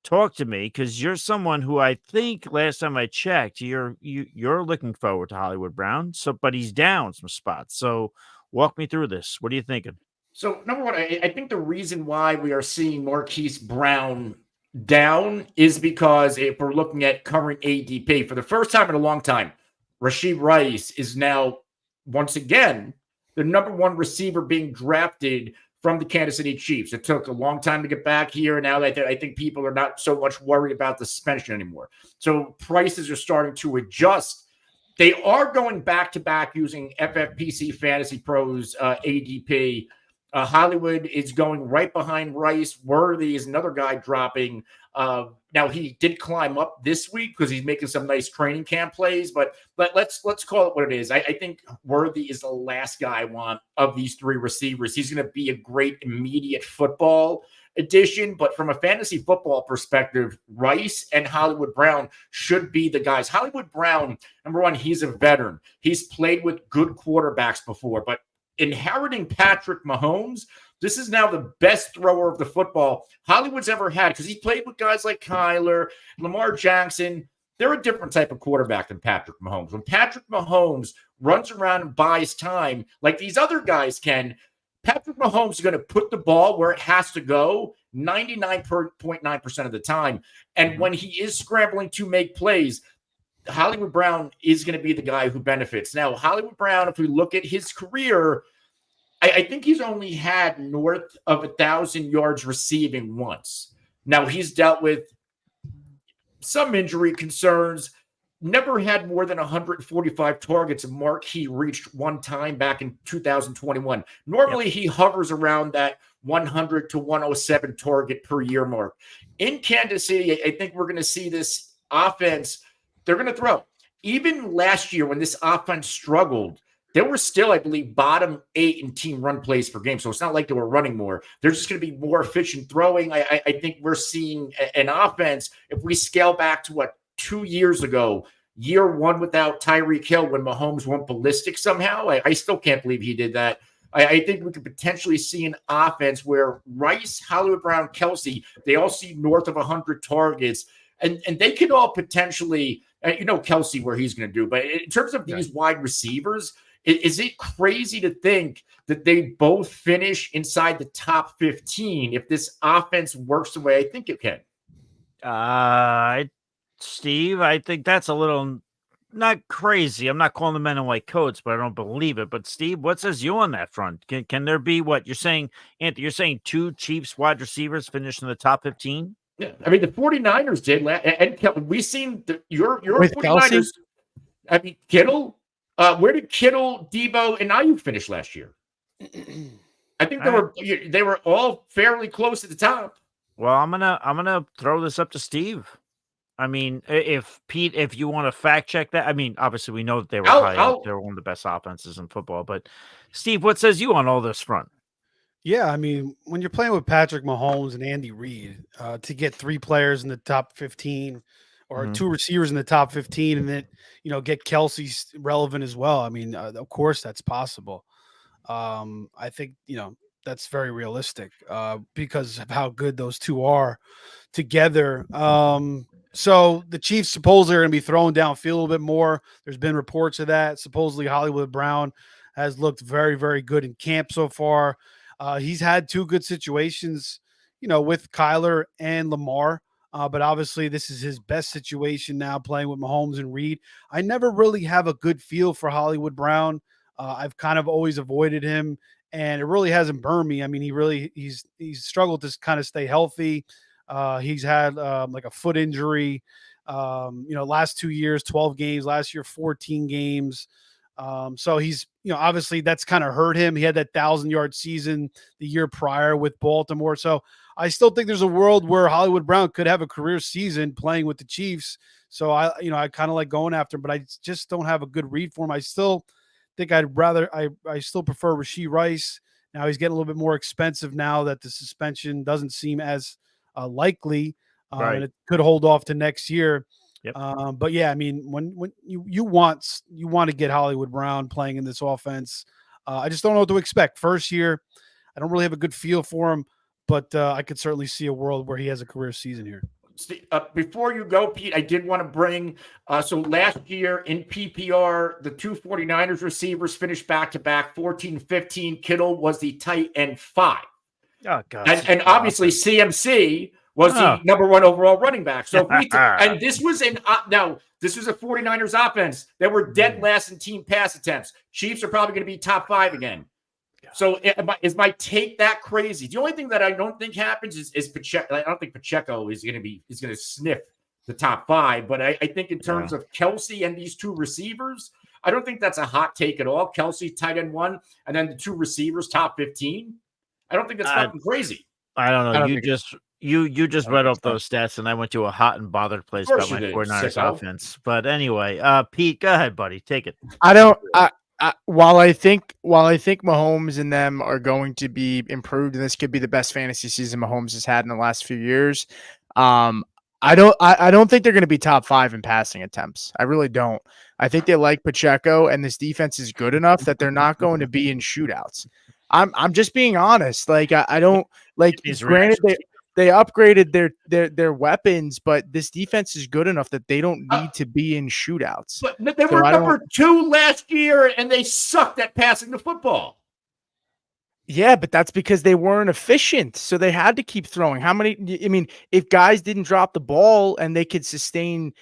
talk to me, because you're someone who I think last time I checked, you're looking forward to Hollywood Brown. But he's down some spots. So walk me through this. What are you thinking? So number one, I think the reason why we are seeing Marquise Brown down is because if we're looking at current ADP, for the first time in a long time, Rashee Rice is now once again the number 1 receiver being drafted from the Kansas City Chiefs. It took a long time to get back here. Now that I think people are not so much worried about the suspension anymore. So prices are starting to adjust. They are going back-to-back using FFPC FantasyPros ADP. Hollywood is going right behind Rice. Worthy is another guy dropping. Now, he did climb up this week because he's making some nice training camp plays, but let's call it what it is. I think Worthy is the last guy I want of these 3 receivers. He's going to be a great immediate football addition, but from a fantasy football perspective, Rice and Hollywood Brown should be the guys. Hollywood Brown, number one, he's a veteran. He's played with good quarterbacks before, but inheriting Patrick Mahomes, this is now the best thrower of the football Hollywood's ever had, because he's played with guys like Kyler, Lamar Jackson. They're a different type of quarterback than Patrick Mahomes. When Patrick Mahomes runs around and buys time like these other guys can, Patrick Mahomes is going to put the ball where it has to go 99.9% of the time. And when he is scrambling to make plays, Hollywood Brown is going to be the guy who benefits. Now, Hollywood Brown, if we look at his career, I think he's only had north of 1,000 yards receiving once. Now, he's dealt with some injury concerns, never had more than 145 targets, a mark he reached one time back in 2021. Normally, he hovers around that 100 to 107 target per year mark. In Kansas City, I think we're going to see this offense. They're going to throw. Even last year when this offense struggled, they were still, I believe, bottom 8 in team run plays per game. So it's not like they were running more. They're just going to be more efficient throwing. I think we're seeing an offense, if we scale back to 2 years ago, year one without Tyreek Hill when Mahomes went ballistic somehow. I still can't believe he did that. I think we could potentially see an offense where Rice, Hollywood Brown, Kelsey, they all see north of 100 targets. And they could all potentially, Kelsey, where he's going to do. But in terms of these wide receivers, is it crazy to think that they both finish inside the top 15 if this offense works the way I think it can? Steve, I think that's a little not crazy. I'm not calling the men in white coats, but I don't believe it. But Steve, what says you on that front? Can there be what you're saying, Anthony? You're saying 2 Chiefs wide receivers finish in the top 15? Yeah, I mean the 49ers did, and we've seen your With 49ers. Kelsey? I mean Kittle. Where did Kittle, Debo, and Aiyuk finish last year? I think they were all fairly close at the top. Well, I'm gonna throw this up to Steve. I mean, if you want to fact check that, I mean, obviously we know that they were high up. They were one of the best offenses in football. But Steve, what says you on all this front? Yeah, I mean, when you're playing with Patrick Mahomes and Andy Reid, to get 3 players in the top 15 or 2 receivers in the top 15 and then, get Kelsey's relevant as well. I mean, of course that's possible. I think, that's very realistic because of how good those 2 are together. So the Chiefs supposedly are going to be throwing downfield a little bit more. There's been reports of that. Supposedly Hollywood Brown has looked very, very good in camp so far. He's had 2 good situations, with Kyler and Lamar. But obviously this is his best situation now playing with Mahomes and Reed. I never really have a good feel for Hollywood Brown. I've kind of always avoided him and it really hasn't burned me. I mean, he's struggled to kind of stay healthy. He's had like a foot injury, last 2 years, 12 games, last year, 14 games. So he's, obviously that's kind of hurt him. He had that 1,000-yard season the year prior with Baltimore. So I still think there's a world where Hollywood Brown could have a career season playing with the Chiefs. So I kind of like going after him, but I just don't have a good read for him. I still think I still prefer Rashee Rice. Now he's getting a little bit more expensive now that the suspension doesn't seem as likely, and it could hold off to next year. Yep. But yeah, I mean, when you want to get Hollywood Brown playing in this offense, I just don't know what to expect. First year, I don't really have a good feel for him, but I could certainly see a world where he has a career season here. Before you go, Pete, I did want to bring, so last year in PPR, the 2 49ers receivers finished back-to-back 14-15. Kittle was the tight end 5. Oh, God. And obviously CMC was the number 1 overall running back. So and this was this was a 49ers offense that were dead last in team pass attempts. Chiefs are probably going to be top 5 again. So is my take that crazy? The only thing that I don't think happens is Pacheco. I don't think Pacheco is going to sniff the top 5. But I think in terms of Kelsey and these 2 receivers, I don't think that's a hot take at all. Kelsey tight end 1, and then the 2 receivers top 15. I don't think that's fucking crazy. I don't know. You just read off those stats, and I went to a hot and bothered place about my 49ers offense. But anyway, Pete, go ahead, buddy. Take it. While I think Mahomes and them are going to be improved, and this could be the best fantasy season Mahomes has had in the last few years, I don't think they're going to be top 5 in passing attempts. I really don't. I think they like Pacheco, and this defense is good enough that they're not going to be in shootouts. I'm just being honest. Like I don't like. Granted, they upgraded their weapons, but this defense is good enough that they don't need to be in shootouts. But they were number 2 last year, and they sucked at passing the football. Yeah, but that's because they weren't efficient. So they had to keep throwing. How many? I mean, if guys didn't drop the ball and they could sustain,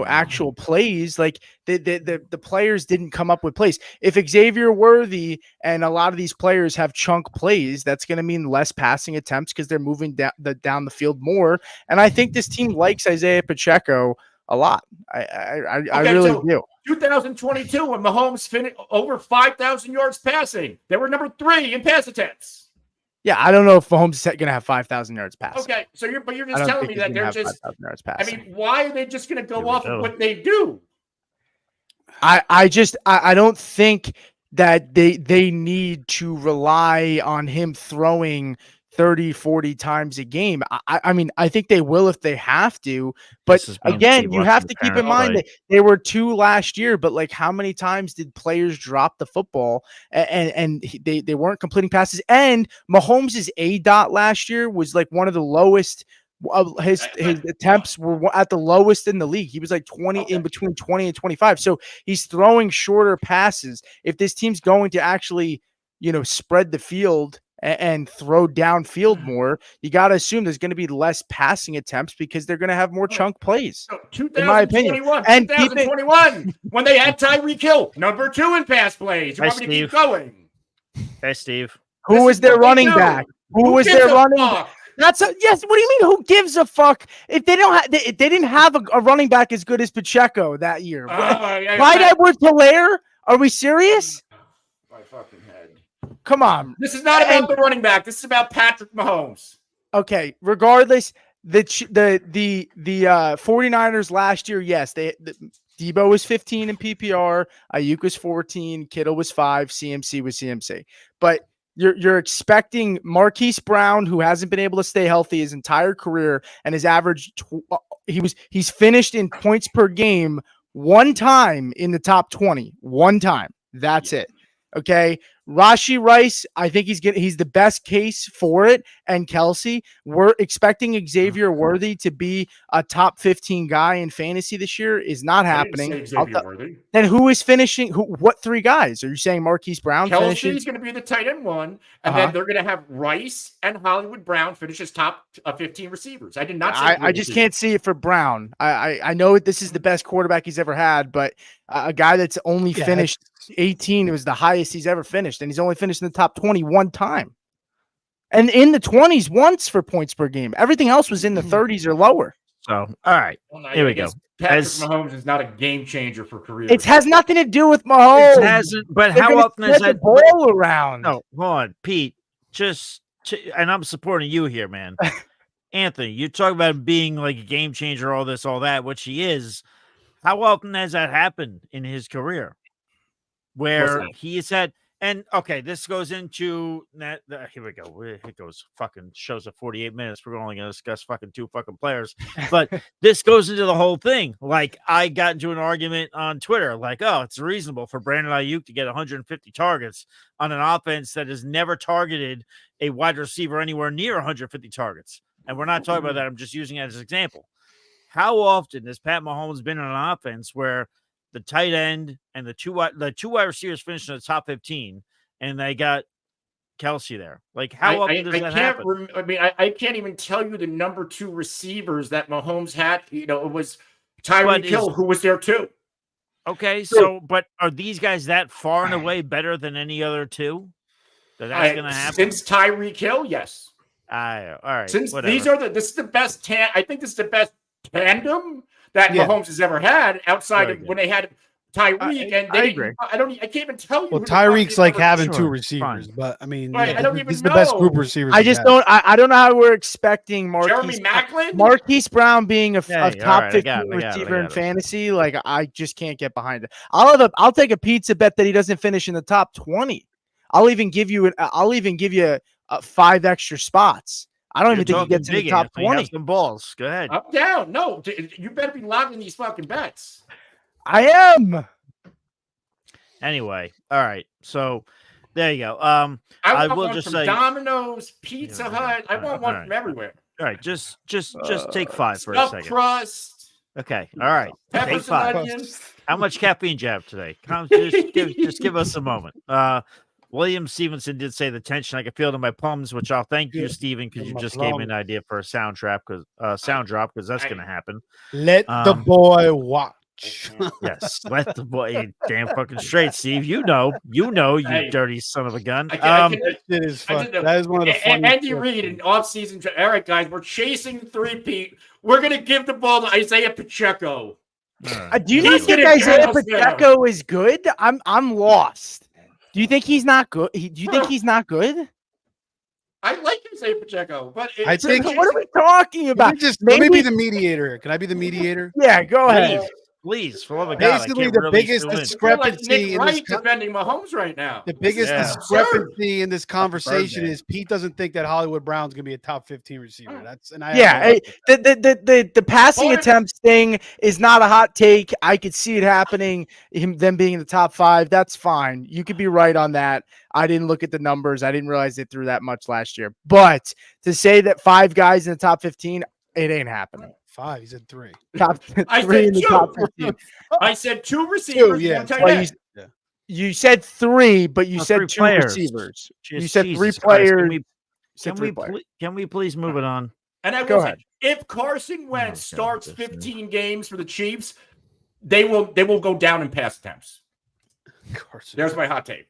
actual plays, like the players didn't come up with plays. If Xavier Worthy and a lot of these players have chunk plays, that's going to mean less passing attempts because they're moving down the field more. And I think this team likes Isaiah Pacheco a lot. I really do. 2022, when Mahomes finished over 5,000 yards passing, they were number 3 in pass attempts. Yeah, I don't know if Mahomes is going to have 5,000 yards passing. Okay, so you're just telling me that they're just. I mean, why are they just going to go off of what they do? I don't think that they need to rely on him throwing 30, 40 times a game. I mean, I think they will if they have to. But again, you have to keep in mind that they were 2 last year, but like how many times did players drop the football and they weren't completing passes? And Mahomes' ADOT last year was like one of the lowest. His attempts were at the lowest in the league. He was like 20 in between 20 and 25. So he's throwing shorter passes. If this team's going to actually, spread the field and throw downfield more, you got to assume there's going to be less passing attempts because they're going to have more chunk plays. In my opinion, and 2021, when they had Tyreek Hill, number 2 in pass plays. You want me to keep going? Hey, Steve. Who was their running back? Who was their running back? Yes. What do you mean? Who gives a fuck? If they don't have, they didn't have a running back as good as Pacheco that year. Clyde Edwards-Helaire? Are we serious? My fucking head. Come on. This is not about the running back. This is about Patrick Mahomes. Okay. Regardless, the 49ers last year, yes, Debo was 15 in PPR, Aiyuk was 14, Kittle was 5, CMC was CMC. But you're expecting Marquise Brown, who hasn't been able to stay healthy his entire career, and his average he's finished in points per game one time in the top 20. One time. That's it. Okay. Rashee Rice, I think he's the best case for it. And Kelsey, we're expecting Xavier Worthy to be a top 15 guy in fantasy this year is not happening. Then who is finishing? What 3 guys? Are you saying Marquise Brown? Kelsey's going to be the tight end 1, and then they're going to have Rice and Hollywood Brown finish as top 15 receivers. I did not say I just can't see it for Brown. I know this is the best quarterback he's ever had, but a guy that's only finished 18 was the highest he's ever finished, and he's only finished in the top 20 one time. And in the 20s once for points per game. Everything else was in the 30s or lower. So, all right. Here we go. Patrick Mahomes is not a game changer for career. It has nothing to do with Mahomes. It hasn't, but how often is that ball around? No, hold on, Pete. And I'm supporting you here, man. Anthony, you talk about being like a game changer, all this, all that, which he is. How often has that happened in his career? Where he has had, and okay, this goes into that. Here we go. It goes fucking shows of 48 minutes. We're only going to discuss fucking 2 fucking players, but this goes into the whole thing. Like I got into an argument on Twitter, like, oh, it's reasonable for Brandon Aiyuk to get 150 targets on an offense that has never targeted a wide receiver anywhere near 150 targets. And we're not talking about that. I'm just using it as an example. How often has Pat Mahomes been on an offense where the tight end and the two wide receivers finished in the top 15, and they got Kelsey there? Like, how often does that happen? I can't even tell you the number 2 receivers that Mahomes had. It was Tyreek Hill, who was there too. Okay, so but are these guys that far and away better than any other 2? That's going to happen since Tyreek Hill, yes. All right. Since this is the best I think this is the best tandem that Mahomes has ever had outside of when they had Tyreek. And I agree. I can't even tell you. Well, Tyreek's like having 2 receivers, but I mean, I don't even know. The best group of receivers. I just don't. I don't know how we're expecting Marquise Brown being a top 15 receiver in fantasy. Like I just can't get behind it. I'll take a pizza bet that he doesn't finish in the top 20. I'll even give you 5 extra spots. I don't even think he gets in the top 20. Have some balls. Go ahead. Up, down. No, you better be logging these fucking bets. I am. Anyway, all right. So there you go. I will just say Domino's, Pizza Hut. I want one from everywhere. All right, just take 5 for a second. Crust. Okay, all right. Take 5. How much caffeine do you have today? Just give us a moment. William Stevenson did say the tension I could feel it in my plums, which I'll thank you, Yeah, Steven, because in you my just gave me an plums. idea for a sound drop because that's going to happen. Let the boy watch. Yes, let the boy damn fucking straight, Steve. You know, you Hey, dirty son of a gun. That shit is fun. That is one of the funniest. Andy Reid in offseason. All right, guys, we're chasing three-peat. We're going to give the ball to Isaiah Pacheco. Do you not think Isaiah Pacheco is good? I'm lost. Do you think he's not good? Do you think he's not good? I like Isaiah Pacheco, but I think. What are we talking about? Let me be the mediator here. Can I be the mediator? Yeah, go ahead. Please, for love of God, Basically, the biggest discrepancy in this defending Mahomes right now. The biggest discrepancy in this conversation is Pete doesn't think that Hollywood Brown's going to be a top 15 receiver. The passing attempts thing is not a hot take. I could see it happening. Them being in the top 5, that's fine. You could be right on that. I didn't look at the numbers. I didn't realize they threw that much last year. But to say that 5 guys in the top 15, it ain't happening. 5. He said 3. Top 3 in the top 15. I said 2 receivers. You said 3, but you said 2 receivers. You said 3 players. Can we please move it on? And I will say, if Carson Wentz starts 15 games for the Chiefs, they will go down in pass attempts. There's my hot take.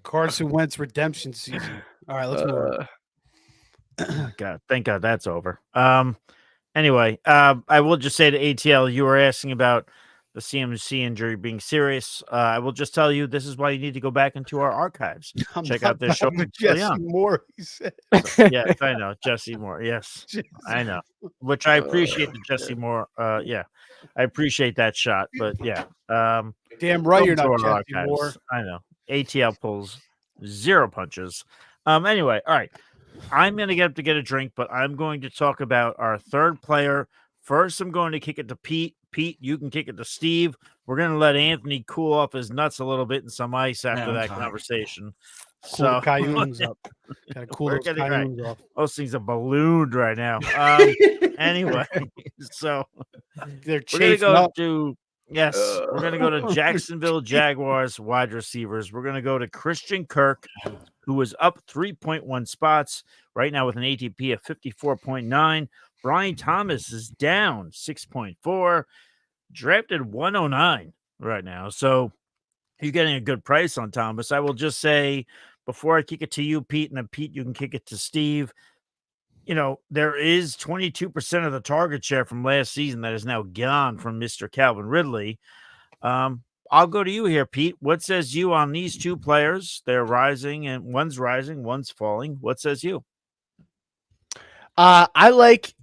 Carson Wentz redemption season. All right, let's move on. God, thank God that's over. Anyway, I will just say to ATL, you were asking about the CMC injury being serious. I will just tell you, this is why you need to go back into our archives. Check out this show. Jesse Moore, he said. Yes, I know. Jesse Moore. Yes, I know. Which I appreciate the Jesse Moore. I appreciate that shot. But yeah. Damn right you're not Jesse Moore. I know. ATL pulls 0 punches. Anyway, all right. I'm going to get up to get a drink, but I'm going to talk about our third player. First, I'm going to kick it to Pete. Pete, you can kick it to Steve. We're going to let Anthony cool off his nuts a little bit in some ice after that conversation. Cool the Cayunes up. Gotta cool those Cayunes off. Those things are ballooned right now. Anyway, so they're we're going to we're going to go to Jacksonville Jaguars wide receivers. We're going to go to Christian Kirk, who is up 3.1 spots right now with an ADP of 54.9. Brian Thomas is down 6.4, drafted 109 right now. So you're getting a good price on Thomas. I will just say, before I kick it to you, Pete, and then Pete, you can kick it to Steve. You know, there is 22% of the target share from last season that is now gone from Mr. Calvin Ridley. I'll go to you here, Pete. What says you on these 2 players? They're rising, and one's rising, one's falling. What says you? I like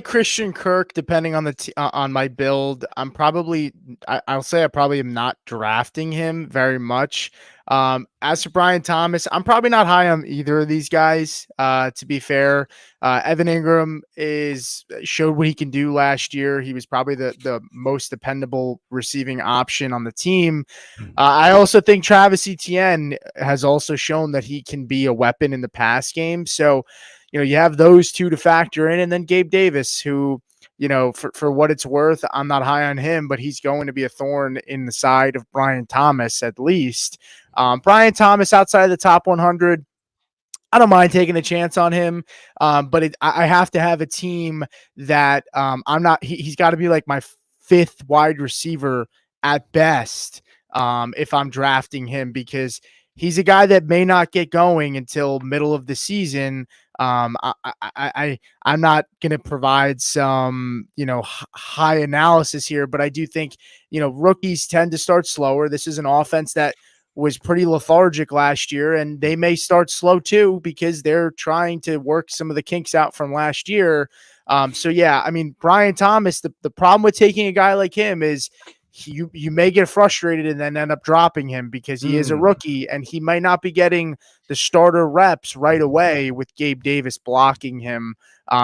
Christian Kirk, depending on on my build. I'll say I probably am not drafting him very much. As for Brian Thomas, I'm probably not high on either of these guys. To be fair, Evan Ingram showed what he can do last year. He was probably the most dependable receiving option on the team. I also think Travis Etienne has also shown that he can be a weapon in the pass game. So, you have those 2 to factor in, and then Gabe Davis, who, for what it's worth, I'm not high on him, but he's going to be a thorn in the side of Brian Thomas at least. Brian Thomas outside of the top 100, I don't mind taking a chance on him, but I have to have a team that he's got to be like my 5th wide receiver at best if I'm drafting him, because he's a guy that may not get going until middle of the season. I'm not going to provide some, high analysis here, but I do think, rookies tend to start slower. This is an offense that was pretty lethargic last year, and they may start slow too, because they're trying to work some of the kinks out from last year. So yeah, I mean, Brian Thomas, the problem with taking a guy like him is you may get frustrated and then end up dropping him because he is a rookie and he might not be getting the starter reps right away with Gabe Davis blocking him.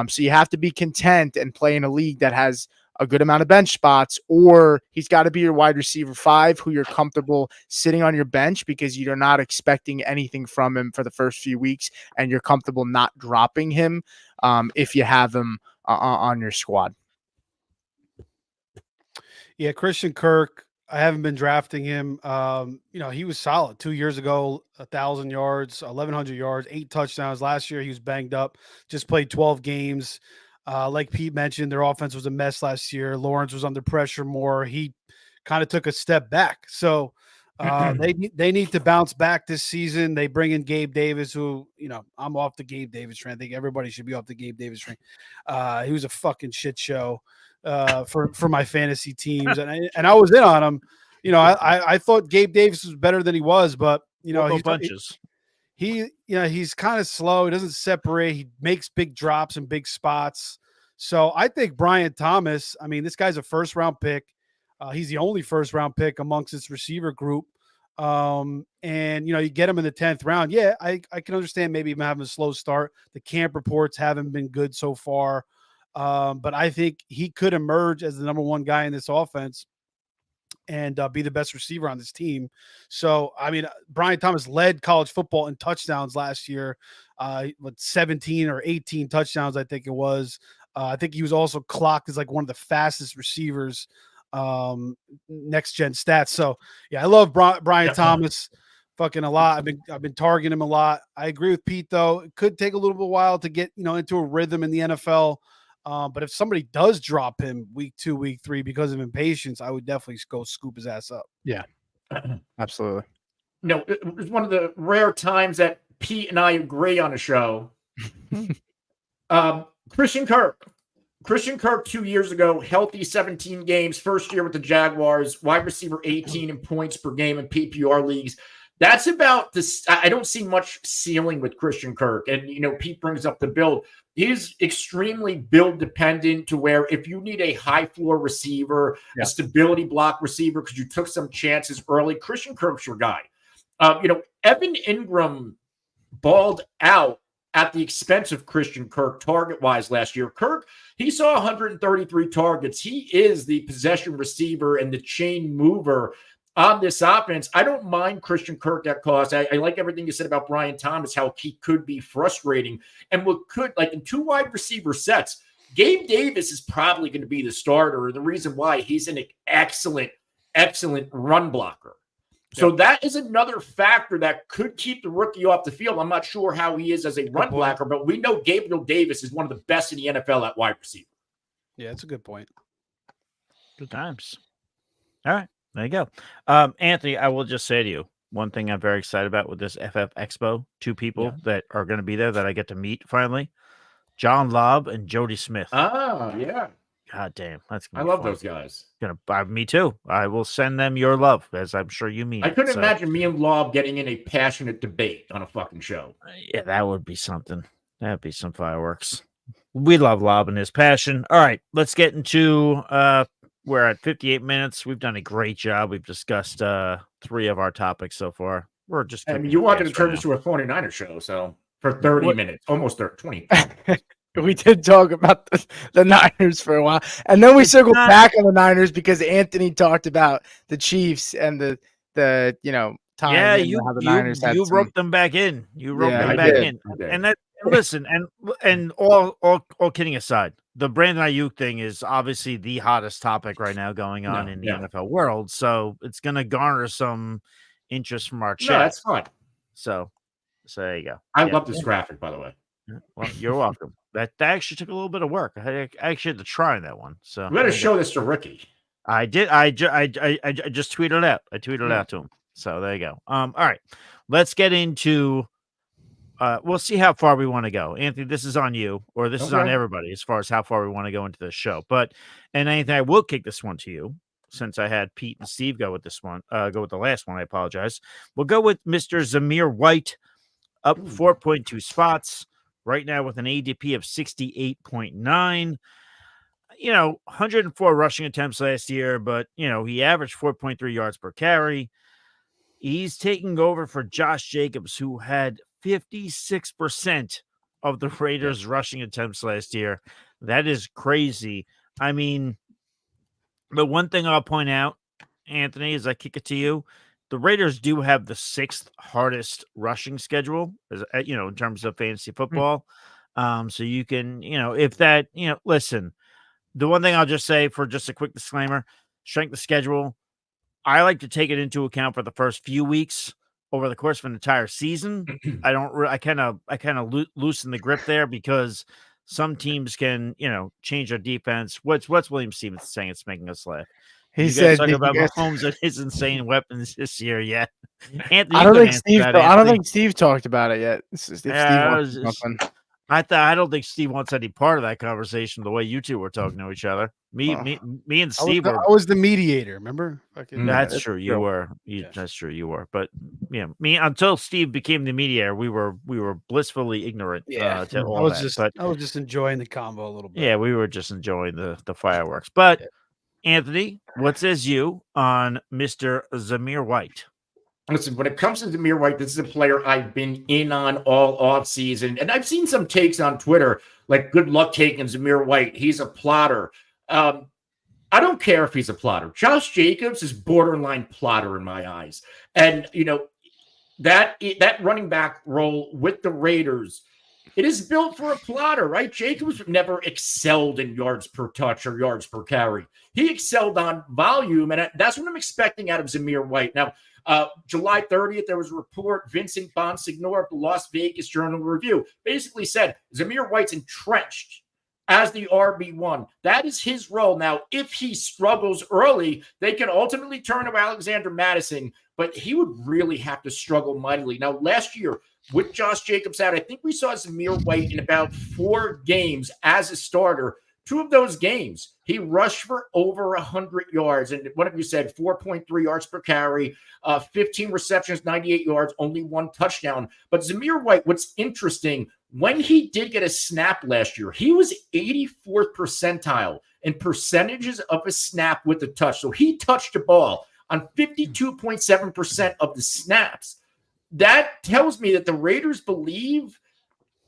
So you have to be content and play in a league that has a good amount of bench spots, or he's got to be your wide receiver 5 who you're comfortable sitting on your bench because you're not expecting anything from him for the first few weeks and you're comfortable not dropping him if you have him on your squad. Yeah, Christian Kirk, I haven't been drafting him. He was solid 2 years ago, 1,000 yards, 1,100 yards, 8 touchdowns. Last year, he was banged up, just played 12 games. Like Pete mentioned, their offense was a mess last year. Lawrence was under pressure more. He kind of took a step back. So they need to bounce back this season. They bring in Gabe Davis, who, I'm off the Gabe Davis train. I think everybody should be off the Gabe Davis train. He was a fucking shit show for my fantasy teams, and I was in on him. I thought Gabe Davis was better than he was, but he's bunches. He's kind of slow. He doesn't separate. He makes big drops in big spots. So I think Brian Thomas. I mean, this guy's a first round pick. He's the only first round pick amongst this receiver group. And you get him in the 10th round. Yeah, I can understand maybe him having a slow start. The camp reports haven't been good so far. But I think he could emerge as the number one guy in this offense and be the best receiver on this team. So, I mean, Brian Thomas led college football in touchdowns last year, with 17 or 18 touchdowns, I think it was. I think he was also clocked as like one of the fastest receivers, next gen stats. So, yeah, I love Brian Thomas fucking a lot. I've been targeting him a lot. I agree with Pete, though. It could take a little bit while to get, into a rhythm in the NFL. But if somebody does drop him week 2, week 3 because of impatience, I would definitely go scoop his ass up. Yeah, absolutely. It's one of the rare times that Pete and I agree on a show. Christian Kirk 2 years ago, healthy 17 games, first year with the Jaguars, wide receiver 18 in points per game in PPR leagues. That's about this. I don't see much ceiling with Christian Kirk. And, Pete brings up the build. He's extremely build dependent to where if you need a high floor receiver, a stability block receiver, because you took some chances early, Christian Kirk's your guy. Evan Ingram balled out at the expense of Christian Kirk target-wise last year. Kirk, he saw 133 targets. He is the possession receiver and the chain mover on this offense. I don't mind Christian Kirk at cost. I like everything you said about Brian Thomas, how he could be frustrating. And what could, like in 2 wide receiver sets, Gabe Davis is probably going to be the starter. The reason why, he's an excellent run blocker. So that is another factor that could keep the rookie off the field. I'm not sure how he is as a run blocker, but we know Gabriel Davis is one of the best in the NFL at wide receiver. Yeah, that's a good point. Good times. All right. There you go. Anthony, I will just say to you, one thing I'm very excited about with this FF Expo, 2 people that are going to be there that I get to meet finally, John Lobb and Jody Smith. Oh, yeah. God damn. That's I love those guys. Me too. I will send them your love, as I'm sure you mean. I couldn't imagine me and Lobb getting in a passionate debate on a fucking show. Yeah, that would be something. That'd be some fireworks. We love Lobb and his passion. All right, let's get into we're at 58 minutes. We've done a great job. We've discussed 3 of our topics so far. We're just you wanted to turn this to a 49er show, so for 30 minutes, almost 20. We did talk about the Niners for a while, and then we circled back on the Niners because Anthony talked about the Chiefs and the time. Yeah, how the Niners had roped them back in. You roped them back in, and that. Listen, and all kidding aside, the Brandon Aiyuk thing is obviously the hottest topic right now going on in the NFL world. So it's going to garner some interest from our chat. No, that's fine. So there you go. I love this graphic, by the way. Well, you're welcome. That actually took a little bit of work. I actually had to try that one. So we got to show this to Ricky. I did. I just tweeted it out. I tweeted it out to him. So there you go. All right, let's get into. We'll see how far we want to go. Anthony, this is on you, or this is on everybody as far as how far we want to go into this show. And Anthony, I will kick this one to you since I had Pete and Steve go with this one. Go with the last one. I apologize. We'll go with Mr. Zamir White, up 4.2 spots right now with an ADP of 68.9. 104 rushing attempts last year, but he averaged 4.3 yards per carry. He's taking over for Josh Jacobs, who had 56% of the Raiders' rushing attempts last year. That is crazy. I mean, the one thing I'll point out, Anthony, as I kick it to you, the Raiders do have the 6th hardest rushing schedule, in terms of fantasy football. So you can, if that, listen, the one thing I'll just say for just a quick disclaimer, strength of schedule, I like to take it into account for the first few weeks over the course of an entire season. I don't. I kind of loosen the grip there because some teams can, change their defense. What's William Stevens saying? It's making us laugh. He You guys said, talk "Did you about guys?" Mahomes and his insane weapons this year yet? Anthony, I you don't can think answer Steve. that, I don't Anthony. think Steve talked about it yet. If Steve wants to jump in. I don't think Steve wants any part of that conversation. The way you two were talking to each other, me and Steve I was the mediator. Remember? That's true. You were. Yes. That's true. You were. But me until Steve became the mediator, we were blissfully ignorant. Yeah, To all I was that. just But I was just enjoying the combo a little bit. yeah, we were just enjoying the fireworks. But Anthony, what says you on Mr. Zamir White? Listen, when it comes to Zamir White, this is a player I've been in on all offseason. And I've seen some takes on Twitter, like, good luck taking Zamir White. He's a plotter. I don't care if he's a plotter. Josh Jacobs is borderline plotter in my eyes. And, that running back role with the Raiders, it is built for a plotter, right? Jacobs never excelled in yards per touch or yards per carry. He excelled on volume, and that's what I'm expecting out of Zamir White. Now, July 30th, there was a report, Vincent Bonsignor of the Las Vegas Journal-Review basically said Zamir White's entrenched as the RB1. That is his role. Now, if he struggles early, they can ultimately turn to Alexander Mattison, but he would really have to struggle mightily. Now, last year, with Josh Jacobs out, I think we saw Zamir White in about 4 games as a starter. 2 of those games, he rushed for over 100 yards. And one of you said 4.3 yards per carry, 15 receptions, 98 yards, only 1 touchdown. But Zamir White, what's interesting, when he did get a snap last year, he was 84th percentile in percentages of a snap with a touch. So he touched the ball on 52.7% of the snaps. That tells me that the Raiders believe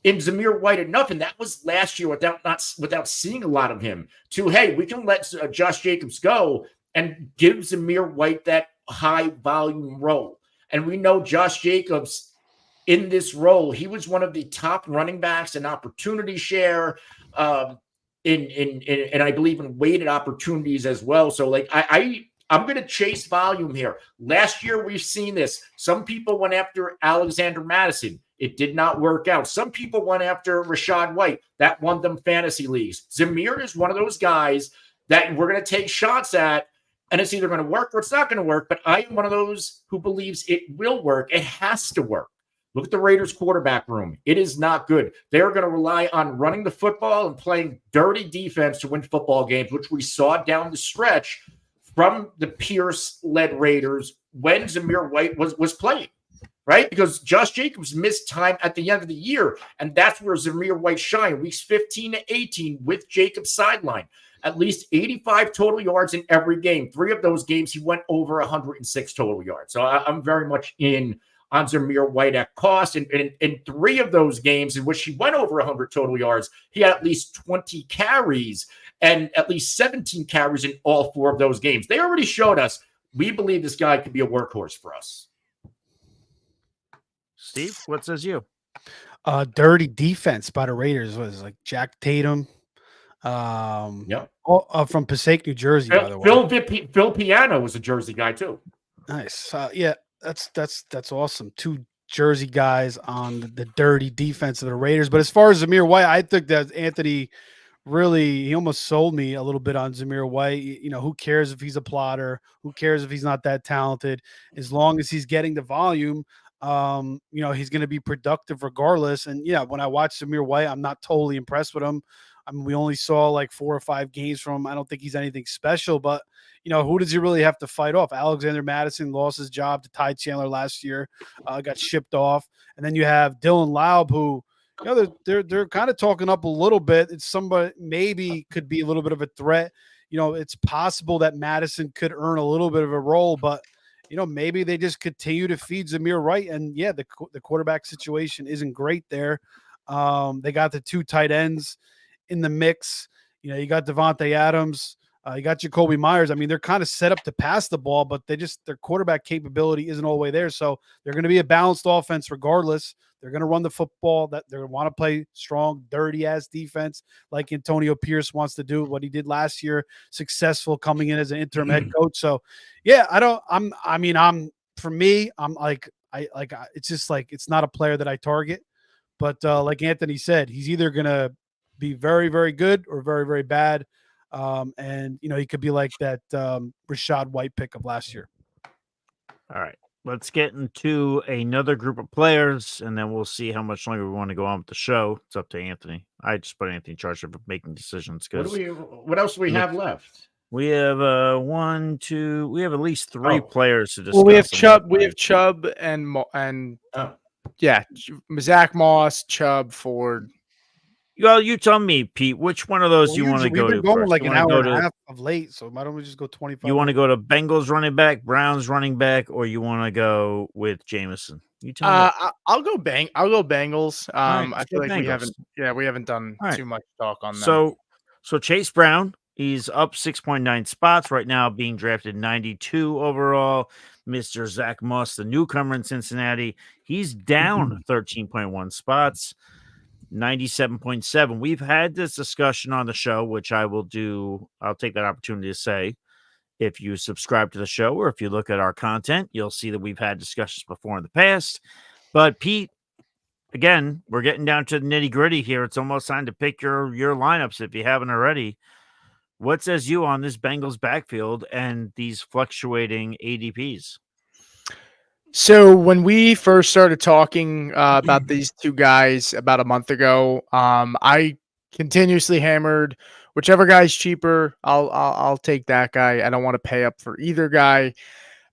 in Zamir White enough, and that was last year without seeing a lot of him, to, hey, we can let Josh Jacobs go and give Zamir White that high volume role. And we know Josh Jacobs in this role, he was one of the top running backs in opportunity share, and I believe in weighted opportunities as well. So, like, I'm going to chase volume here. Last year, we've seen this. Some people went after Alexander Mattison. It did not work out. Some people went after Rachaad White. That won them fantasy leagues. Zamir is one of those guys that we're going to take shots at, and it's either going to work or it's not going to work. But I am one of those who believes it will work. It has to work. Look at the Raiders quarterback room. It is not good. They're going to rely on running the football and playing dirty defense to win football games, which we saw down the stretch from the Pierce-led Raiders when Zamir White was playing, right? Because Josh Jacobs missed time at the end of the year, and that's where Zamir White shined, weeks 15 to 18 with Jacobs sideline. At least 85 total yards in every game. 3 of those games, he went over 106 total yards. So I'm very much in on Zamir White at cost. And in 3 of those games in which he went over 100 total yards, he had at least 20 carries and at least 17 carries in all 4 of those games. They already showed us we believe this guy could be a workhorse for us. Steve, what says you? Dirty defense by the Raiders was like Jack Tatum. From Passaic, New Jersey, by the way. Phil Piano was a Jersey guy too. Nice. Yeah, that's awesome. 2 Jersey guys on the dirty defense of the Raiders. But as far as Zamir White, I think that Anthony he almost sold me a little bit on Zamir White. Who cares if he's a plotter? Who cares if he's not that talented? As long as he's getting the volume, he's going to be productive regardless. And yeah, when I watch Zamir White, I'm not totally impressed with him. I mean, we only saw like 4 or 5 games from him. I don't think he's anything special, but who does he really have to fight off? Alexander Mattison lost his job to Ty Chandler last year, got shipped off. And then you have Dylan Laub, who, they're kind of talking up a little bit. It's somebody maybe could be a little bit of a threat. It's possible that Mattison could earn a little bit of a role, but maybe they just continue to feed Zamir White. And yeah, the quarterback situation isn't great there. They got the 2 tight ends in the mix. You got Devontae Adams. You got Jacoby Myers. I mean, they're kind of set up to pass the ball, but their quarterback capability isn't all the way there. So they're going to be a balanced offense regardless. They're going to run the football. That they're going to want to play strong, dirty ass defense like Antonio Pierce wants to do. What he did last year, successful coming in as an interim head coach. So yeah, for me, it's just like it's not a player that I target. But like Anthony said, he's either going to be very, very good or very, very bad. And he could be like that Rashad White pick of last year. All right, let's get into another group of players, and then we'll see how much longer we want to go on with the show. It's up to Anthony. I just put Anthony in charge of making decisions. What else do we have left? We have we have at least three players to discuss. Well, we have Chubb and Zach Moss, Chubb, Ford. Well, you tell me, Pete, which one of those you want to go to? We've been going like you an hour and a half of late, so why don't we just go 25? You want to go to Bengals running back, Browns running back, or you want to go with Jameson? You tell me. I'll go Bengals. Right, I feel like we haven't done too much talk on that. So Chase Brown, he's up 6.9 spots right now, being drafted 92 overall. Mr. Zach Moss, the newcomer in Cincinnati, he's down 13.1 spots. 97.7. We've had this discussion on the show, which I'll take that opportunity to say. If you subscribe to the show or if you look at our content, you'll see that we've had discussions before in the past. But Pete, again, we're getting down to the nitty-gritty here. It's almost time to pick your lineups if you haven't already. What says you on this Bengals backfield and these fluctuating ADPs? So when we first started talking about these two guys about a month ago, I continuously hammered whichever guy's cheaper, I'll take that guy. I don't want to pay up for either guy.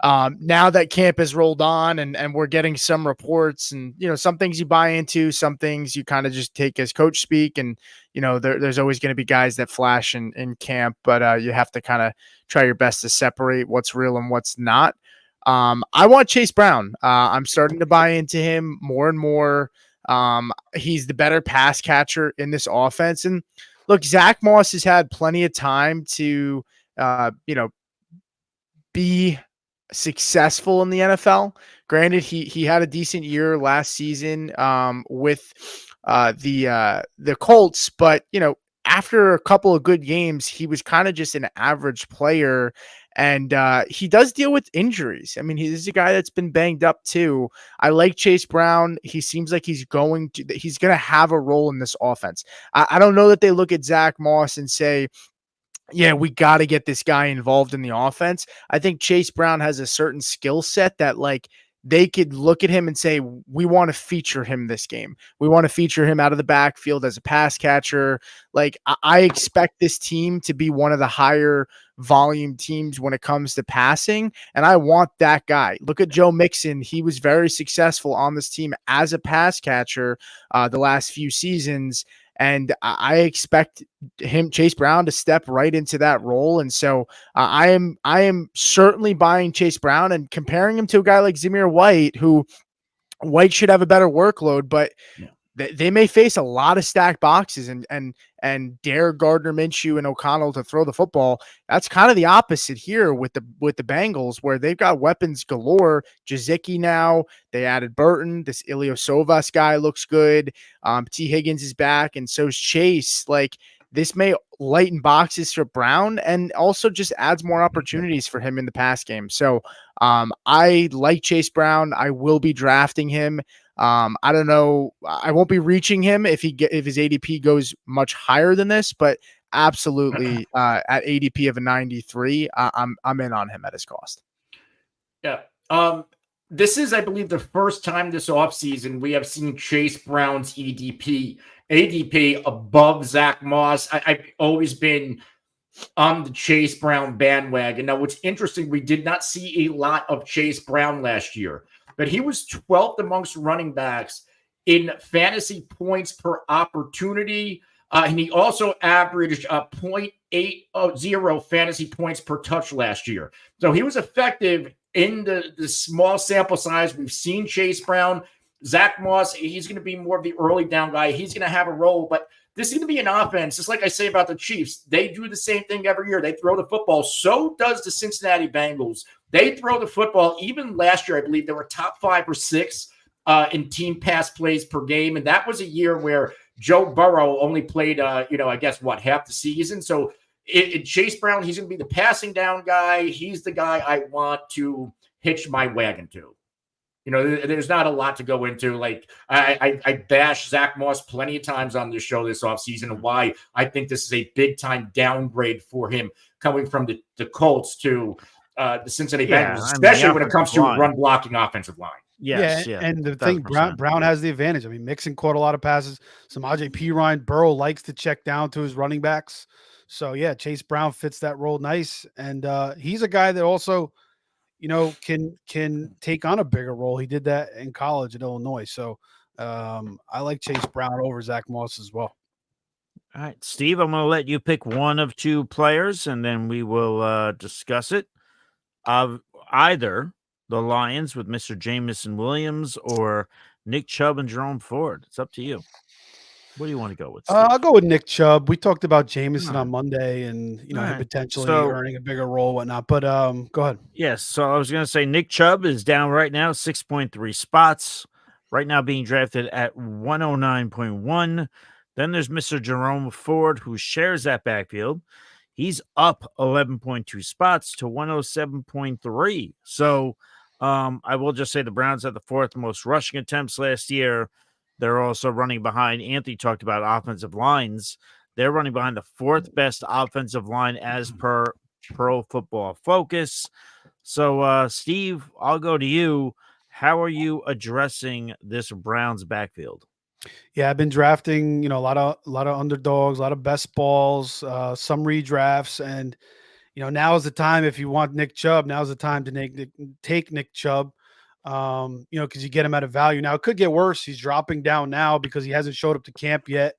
Now that camp has rolled on and we're getting some reports and, some things you buy into, some things you kind of just take as coach speak. And, there's always going to be guys that flash in camp, but you have to kind of try your best to separate what's real and what's not. I want Chase Brown. I'm starting to buy into him more and more. He's the better pass catcher in this offense. And look, Zach Moss has had plenty of time to, be successful in the NFL. Granted, he had a decent year last season, with, the Colts, but, after a couple of good games, he was kind of just an average player. And he does deal with injuries. I mean, he's a guy that's been banged up too. I like Chase Brown. He seems like he's going to have a role in this offense. I don't know that they look at Zach Moss and say, yeah, we got to get this guy involved in the offense. I think Chase Brown has a certain skill set that they could look at him and say, we want to feature him this game. We want to feature him out of the backfield as a pass catcher. I expect this team to be one of the higher volume teams when it comes to passing. And I want that guy. Look at Joe Mixon. He was very successful on this team as a pass catcher the last few seasons. And I expect Chase Brown, to step right into that role. And so I am certainly buying Chase Brown and comparing him to a guy like Zamir White, who White should have a better workload, but they may face a lot of stacked boxes and dare Gardner Minshew and O'Connell to throw the football. That's kind of the opposite here with the Bengals, where they've got weapons galore. Jazicki now, they added Burton. This Ilyasovas guy looks good. T. Higgins is back, and so's Chase. This may lighten boxes for Brown and also just adds more opportunities for him in the pass game. So I like Chase Brown. I will be drafting him. I don't know. I won't be reaching him if his ADP goes much higher than this, but absolutely at ADP of a 93, I'm in on him at his cost. Yeah. This is, I believe, the first time this offseason we have seen Chase Brown's ADP above Zach Moss. I've always been on the Chase Brown bandwagon. Now, what's interesting, we did not see a lot of Chase Brown last year, but he was 12th amongst running backs in fantasy points per opportunity. And he also averaged 0.80 fantasy points per touch last year. So he was effective in the small sample size. We've seen Chase Brown. Zach Moss, he's going to be more of the early down guy. He's going to have a role, but this seems to be an offense, just like I say about the Chiefs. They do the same thing every year. They throw the football. So does the Cincinnati Bengals. They throw the football. Even last year, I believe they were top 5 or 6 in team pass plays per game. And that was a year where Joe Burrow only played, I guess, half the season. So Chase Brown, he's going to be the passing down guy. He's the guy I want to hitch my wagon to. There's not a lot to go into. Like I bashed Zach Moss plenty of times on this show this offseason and why I think this is a big time downgrade for him coming from the Colts to the Cincinnati Bengals, especially when it comes to run blocking offensive line. Yes, and the thing, Brown has the advantage. I mean, Mixon caught a lot of passes. Some AJ Ryan. Burrow likes to check down to his running backs. So, yeah, Chase Brown fits that role nice. And he's a guy that also, can take on a bigger role. He did that in college at Illinois. So I like Chase Brown over Zach Moss as well. All right, Steve, I'm going to let you pick one of 2 players, and then we will discuss it. Either the Lions with Mr. Jameson Williams or Nick Chubb and Jerome Ford. It's up to you. What do you want to go with, Steve? I'll go with Nick Chubb. We talked about Jameson on Monday and, potentially earning a bigger role, whatnot. But go ahead. Yes, so I was going to say Nick Chubb is down right now, 6.3 spots. Right now being drafted at 109.1. Then there's Mr. Jerome Ford, who shares that backfield. He's up 11.2 spots to 107.3. So I will just say the Browns had the 4th most rushing attempts last year. They're also running behind. Anthony talked about offensive lines. They're running behind the 4th best offensive line as per Pro Football Focus. So, Steve, I'll go to you. How are you addressing this Browns backfield? Yeah, I've been drafting, a lot of underdogs, a lot of best balls, some redrafts, and now is the time. If you want Nick Chubb, now's the time to take Nick Chubb. Because you get him at a value. Now it could get worse. He's dropping down now because he hasn't showed up to camp yet.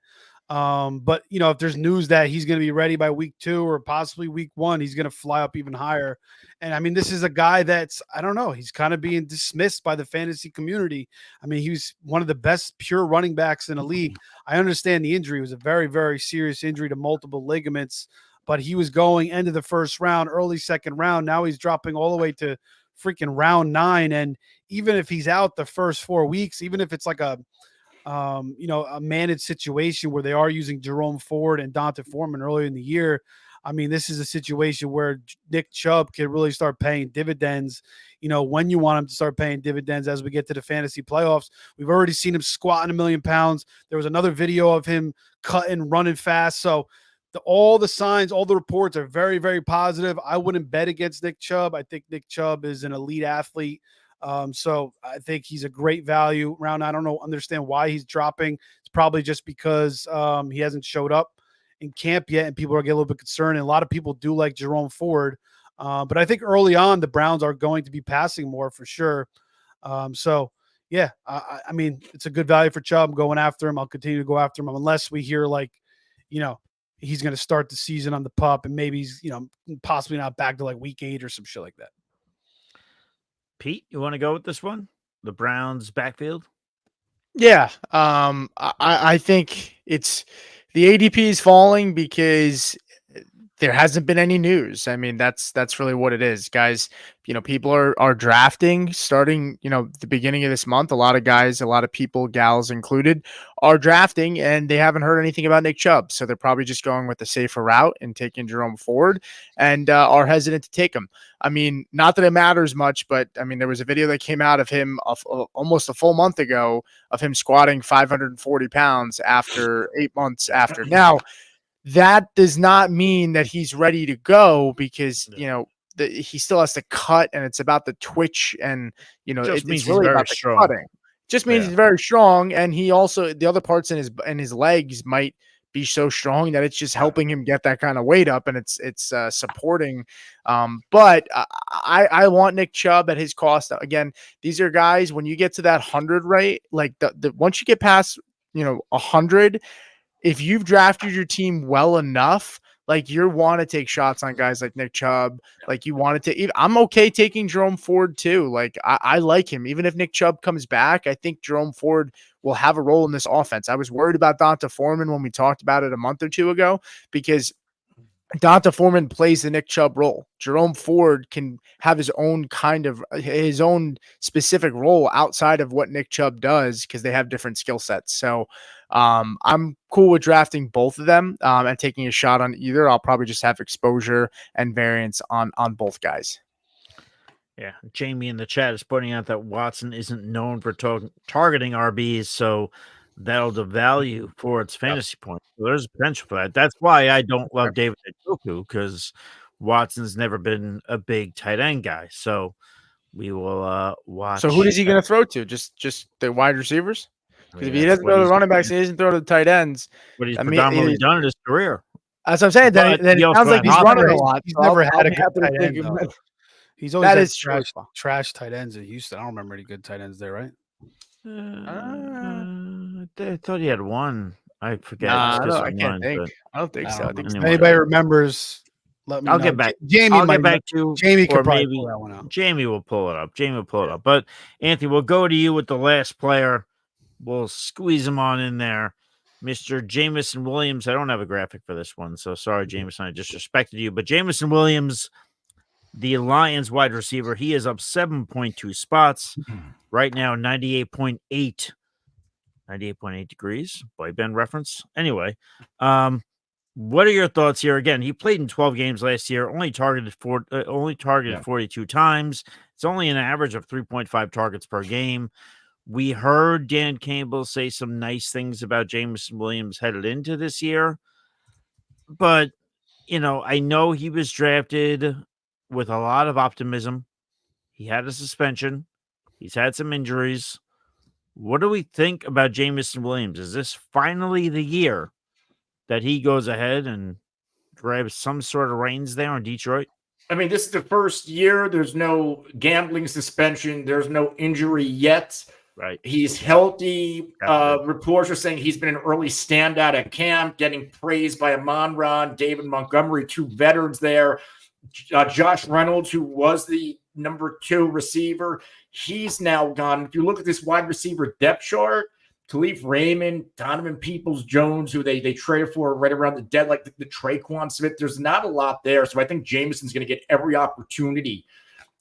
But if there's news that he's going to be ready by week 2 or possibly week 1, he's going to fly up even higher. And I mean, this is a guy that's, I don't know, he's kind of being dismissed by the fantasy community. I mean, he was one of the best pure running backs in the league. I understand the injury. It was a very, very serious injury to multiple ligaments, but he was going end of the 1st round, early 2nd round. Now he's dropping all the way to freaking round 9. And even if he's out the first 4 weeks, even if it's like a managed situation where they are using Jerome Ford and Dante Foreman earlier in the year, I mean, this is a situation where Nick Chubb can really start paying dividends, when you want him to start paying dividends as we get to the fantasy playoffs. We've already seen him squatting 1 million pounds. There was another video of him cutting, running fast. So all the signs, all the reports are very, very positive. I wouldn't bet against Nick Chubb. I think Nick Chubb is an elite athlete. So I think he's a great value round. I don't understand why he's dropping. It's probably just because he hasn't showed up in camp yet and people are getting a little bit concerned. And a lot of people do like Jerome Ford. But I think early on the Browns are going to be passing more for sure. So yeah, I mean, it's a good value for Chubb. I'm going after him. I'll continue to go after him unless we hear he's going to start the season on the pup and maybe he's, possibly not back to like week 8 or some shit like that. Pete, you want to go with this one? The Browns backfield? Yeah. I think it's the ADP is falling because there hasn't been any news. I mean, that's really what it is, guys. People are drafting starting, the beginning of this month. A lot of guys, a lot of people, gals included, are drafting and they haven't heard anything about Nick Chubb. So they're probably just going with the safer route and taking Jerome Ford and are hesitant to take him. I mean, not that it matters much, but I mean, there was a video that came out of him almost a full month ago of him squatting 540 pounds after 8 months after. Now, that does not mean that he's ready to go because, he still has to cut and it's about the twitch and, it's really about the strong. cutting. Just means he's very strong. And he also, the other parts in his legs might be so strong that it's just helping him get that kind of weight up and it's supporting. But I want Nick Chubb at his cost. Again, these are guys, when you get to that 100 rate, like once you get past, 100, if you've drafted your team well enough, Like you want to take shots on guys like Nick Chubb. Like you want to take. I'm okay taking Jerome Ford too. Like I like him. Even if Nick Chubb comes back, I think Jerome Ford will have a role in this offense. I was worried about Donta Foreman when we talked about it a month or two ago because Donta Foreman plays the Nick Chubb role. Jerome Ford can have his own specific role outside of what Nick Chubb does because they have different skill sets. So I'm cool with drafting both of them and taking a shot on either. I'll probably just have exposure and variance on both guys. Yeah, Jamie in the chat is pointing out that Watson isn't known for targeting RBs, so that'll devalue Ford's fantasy points. So there's potential for that. That's why I don't love David Njoku, because Watson's never been a big tight end guy. So we will watch. So who is he going to throw to? Just the wide receivers? Because if he doesn't throw to the running backs and he doesn't throw to the tight ends, what he's predominantly done in his career. That's what I'm saying. Then it sounds like he's running a lot. He's never had a good tight end. He's always trash tight ends at Houston. I don't remember any good tight ends there, right? I thought he had one. I forget. I can't think. I don't think so. If anybody remembers, let me know. I'll get back. Jamie, I'll get back to Jamie. Could probably pull that one out. Jamie will pull it up. But Anthony, we'll go to you with the last player. We'll squeeze him on in there, Mr. Jameson Williams. I don't have a graphic for this one, so sorry, Jameson. I disrespected you. But Jameson Williams, the Lions wide receiver, he is up 7.2 spots right now. 98.8 degrees. Boy band reference. Anyway, what are your thoughts here? Again, he played in 12 games last year. Only targeted 42 times. It's only an average of 3.5 targets per game. We heard Dan Campbell say some nice things about Jameson Williams headed into this year. But, I know he was drafted with a lot of optimism. He had a suspension. He's had some injuries. What do we think about Jameson Williams? Is this finally the year that he goes ahead and grabs some sort of reins there in Detroit? I mean, this is the first year. There's no gambling suspension. There's no injury yet. Right. He's healthy. Reports are saying he's been an early standout at camp, getting praised by Amon-Ra, David Montgomery, two veterans there. Josh Reynolds, who was the number 2 receiver, he's now gone. If you look at this wide receiver depth chart, Khalif Raymond, Donovan Peoples-Jones, who they traded for right around the dead, like the Traquan Smith, there's not a lot there. So I think Jameson's going to get every opportunity.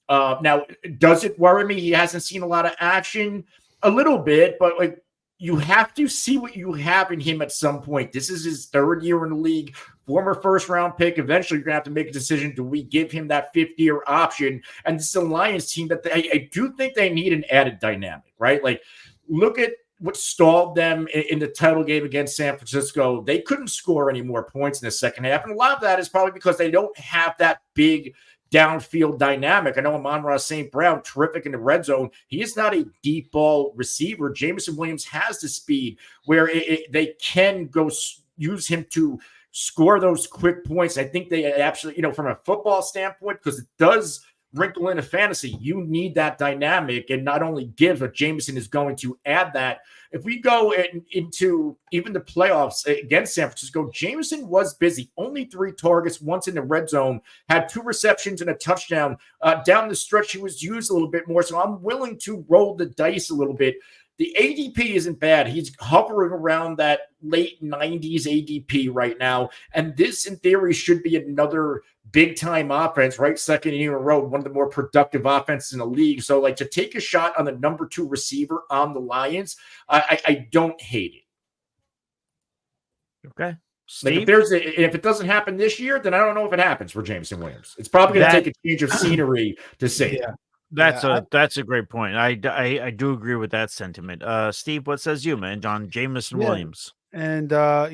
Now, does it worry me? He hasn't seen a lot of action. A little bit, but you have to see what you have in him at some point. This is his 3rd year in the league, former first-round pick. Eventually, you're going to have to make a decision. Do we give him that 5th-year option? And this is a Lions team that I do think they need an added dynamic, right? Like, look at what stalled them in the title game against San Francisco. They couldn't score any more points in the second half. And a lot of that is probably because they don't have that big downfield dynamic. I know Amon-Ra St. Brown, terrific in the red zone. He is not a deep ball receiver. Jameson Williams has the speed where they can go use him to score those quick points. I think they actually, from a football standpoint, because it does wrinkle into fantasy, you need that dynamic, and not only gives, but Jameson is going to add that. If we go into even the playoffs against San Francisco, Jameson was busy. Only 3 targets, once in the red zone, had 2 receptions and a touchdown. Down the stretch, he was used a little bit more, so I'm willing to roll the dice a little bit. The ADP isn't bad. He's hovering around that late 90s ADP right now. And this, in theory, should be another big-time offense, right? 2nd year in a row, one of the more productive offenses in the league. So, to take a shot on the number 2 receiver on the Lions, I don't hate it. Okay. If it doesn't happen this year, then I don't know if it happens for Jameson Williams. It's probably going to take a change of scenery to see it. That's a great point. I do agree with that sentiment. Steve, what says you, man? John Jameson Williams. And I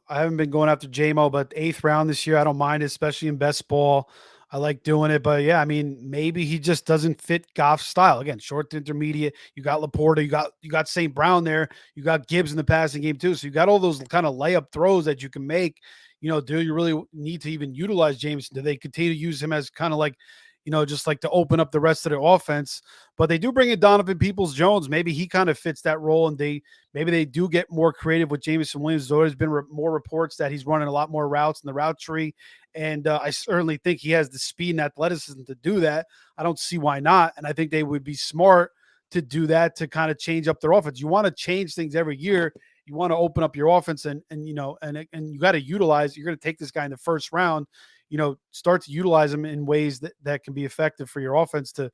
haven't been going after JMO, but 8th round this year, I don't mind it, especially in best ball. I like doing it, but yeah, I mean, maybe he just doesn't fit Goff's style. Again, short to intermediate. You got Laporta, you got St. Brown there, you got Gibbs in the passing game too. So you got all those kind of layup throws that you can make. Do you really need to even utilize Jameson? Do they continue to use him as kind of like, just like to open up the rest of their offense. But they do bring in Donovan Peoples-Jones. Maybe he kind of fits that role, and maybe they do get more creative with Jameson Williams. There's always been more reports that he's running a lot more routes in the route tree, and I certainly think he has the speed and athleticism to do that. I don't see why not, and I think they would be smart to do that, to kind of change up their offense. You want to change things every year. You want to open up your offense, and you got to utilize. You're going to take this guy in the first round. Start to utilize him in ways that can be effective for your offense to,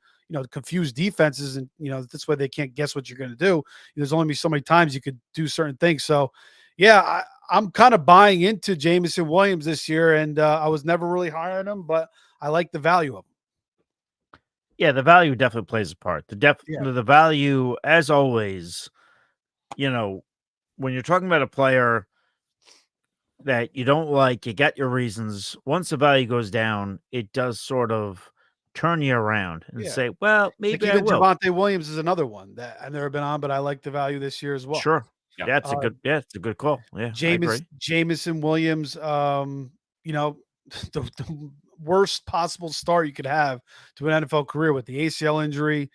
confuse defenses. And, this way they can't guess what you're going to do. There's only so many times you could do certain things. So, yeah, I'm kind of buying into Jameson Williams this year, and I was never really high on him, but I like the value of him. Yeah, the value definitely plays a part. The value, as always, when you're talking about a player that you don't like, you got your reasons. Once the value goes down, it does sort of turn you around and say, well, maybe I will. Javonte Williams is another one that I've never been on, but I like the value this year as well. Sure. Yeah, it's a good call. Yeah. Jameson Williams, the worst possible start you could have to an NFL career with the ACL injury,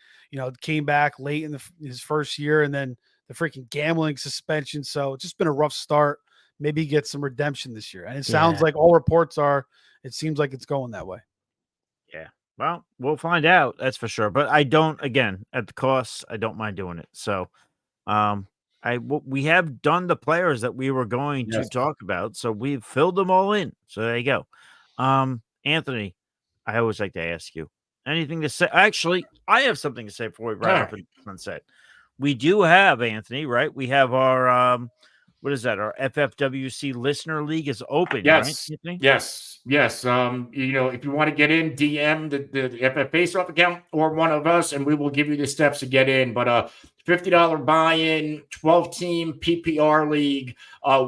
came back late in his first year, and then the freaking gambling suspension. So it's just been a rough start. Maybe he gets some redemption this year. And it sounds like all reports it seems like it's going that way. Yeah. Well, we'll find out. That's for sure. But at the cost, I don't mind doing it. So, we have done the players that we were going to talk about. So we've filled them all in. So there you go. Anthony, I always like to ask you anything to say. Actually, I have something to say before we wrap up sunset. We do have, Anthony, right? We have our what is that? Our FFWC listener league is open. Yes. Right, yes. If you want to get in, DM the FF Face-Off account or one of us, and we will give you the steps to get in. But $50 buy-in, 12-team PPR league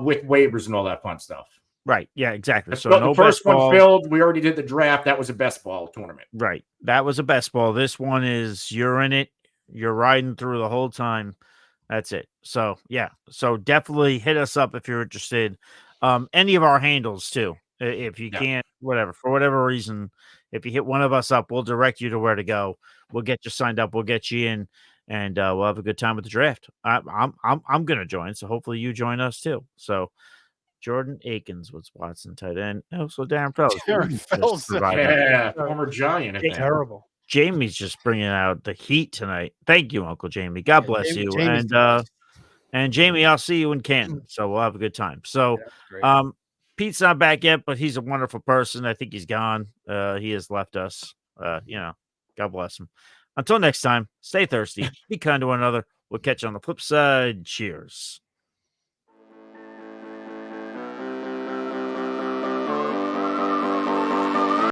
with waivers and all that fun stuff. Right. Yeah, exactly. So the first one filled. We already did the draft. That was a best ball tournament. Right. That was a best ball. This one is you're in it. You're riding through the whole time. That's it. So, yeah. So definitely hit us up if you're interested. Any of our handles, too. If you can't, whatever, for whatever reason, if you hit one of us up, we'll direct you to where to go. We'll get you signed up. We'll get you in, and we'll have a good time with the draft. I'm going to join, so hopefully you join us, too. So, Jordan Akins was Watson tight end. Also, Darren Fells. Former Giant. Terrible. Jamie's just bringing out the heat tonight. Thank you, Uncle Jamie. God bless you. And Jamie, I'll see you in Canton. So we'll have a good time. So, Pete's not back yet, but he's a wonderful person. I think he's gone. He has left us. God bless him. Until next time, stay thirsty. Be kind to one another. We'll catch you on the flip side. Cheers.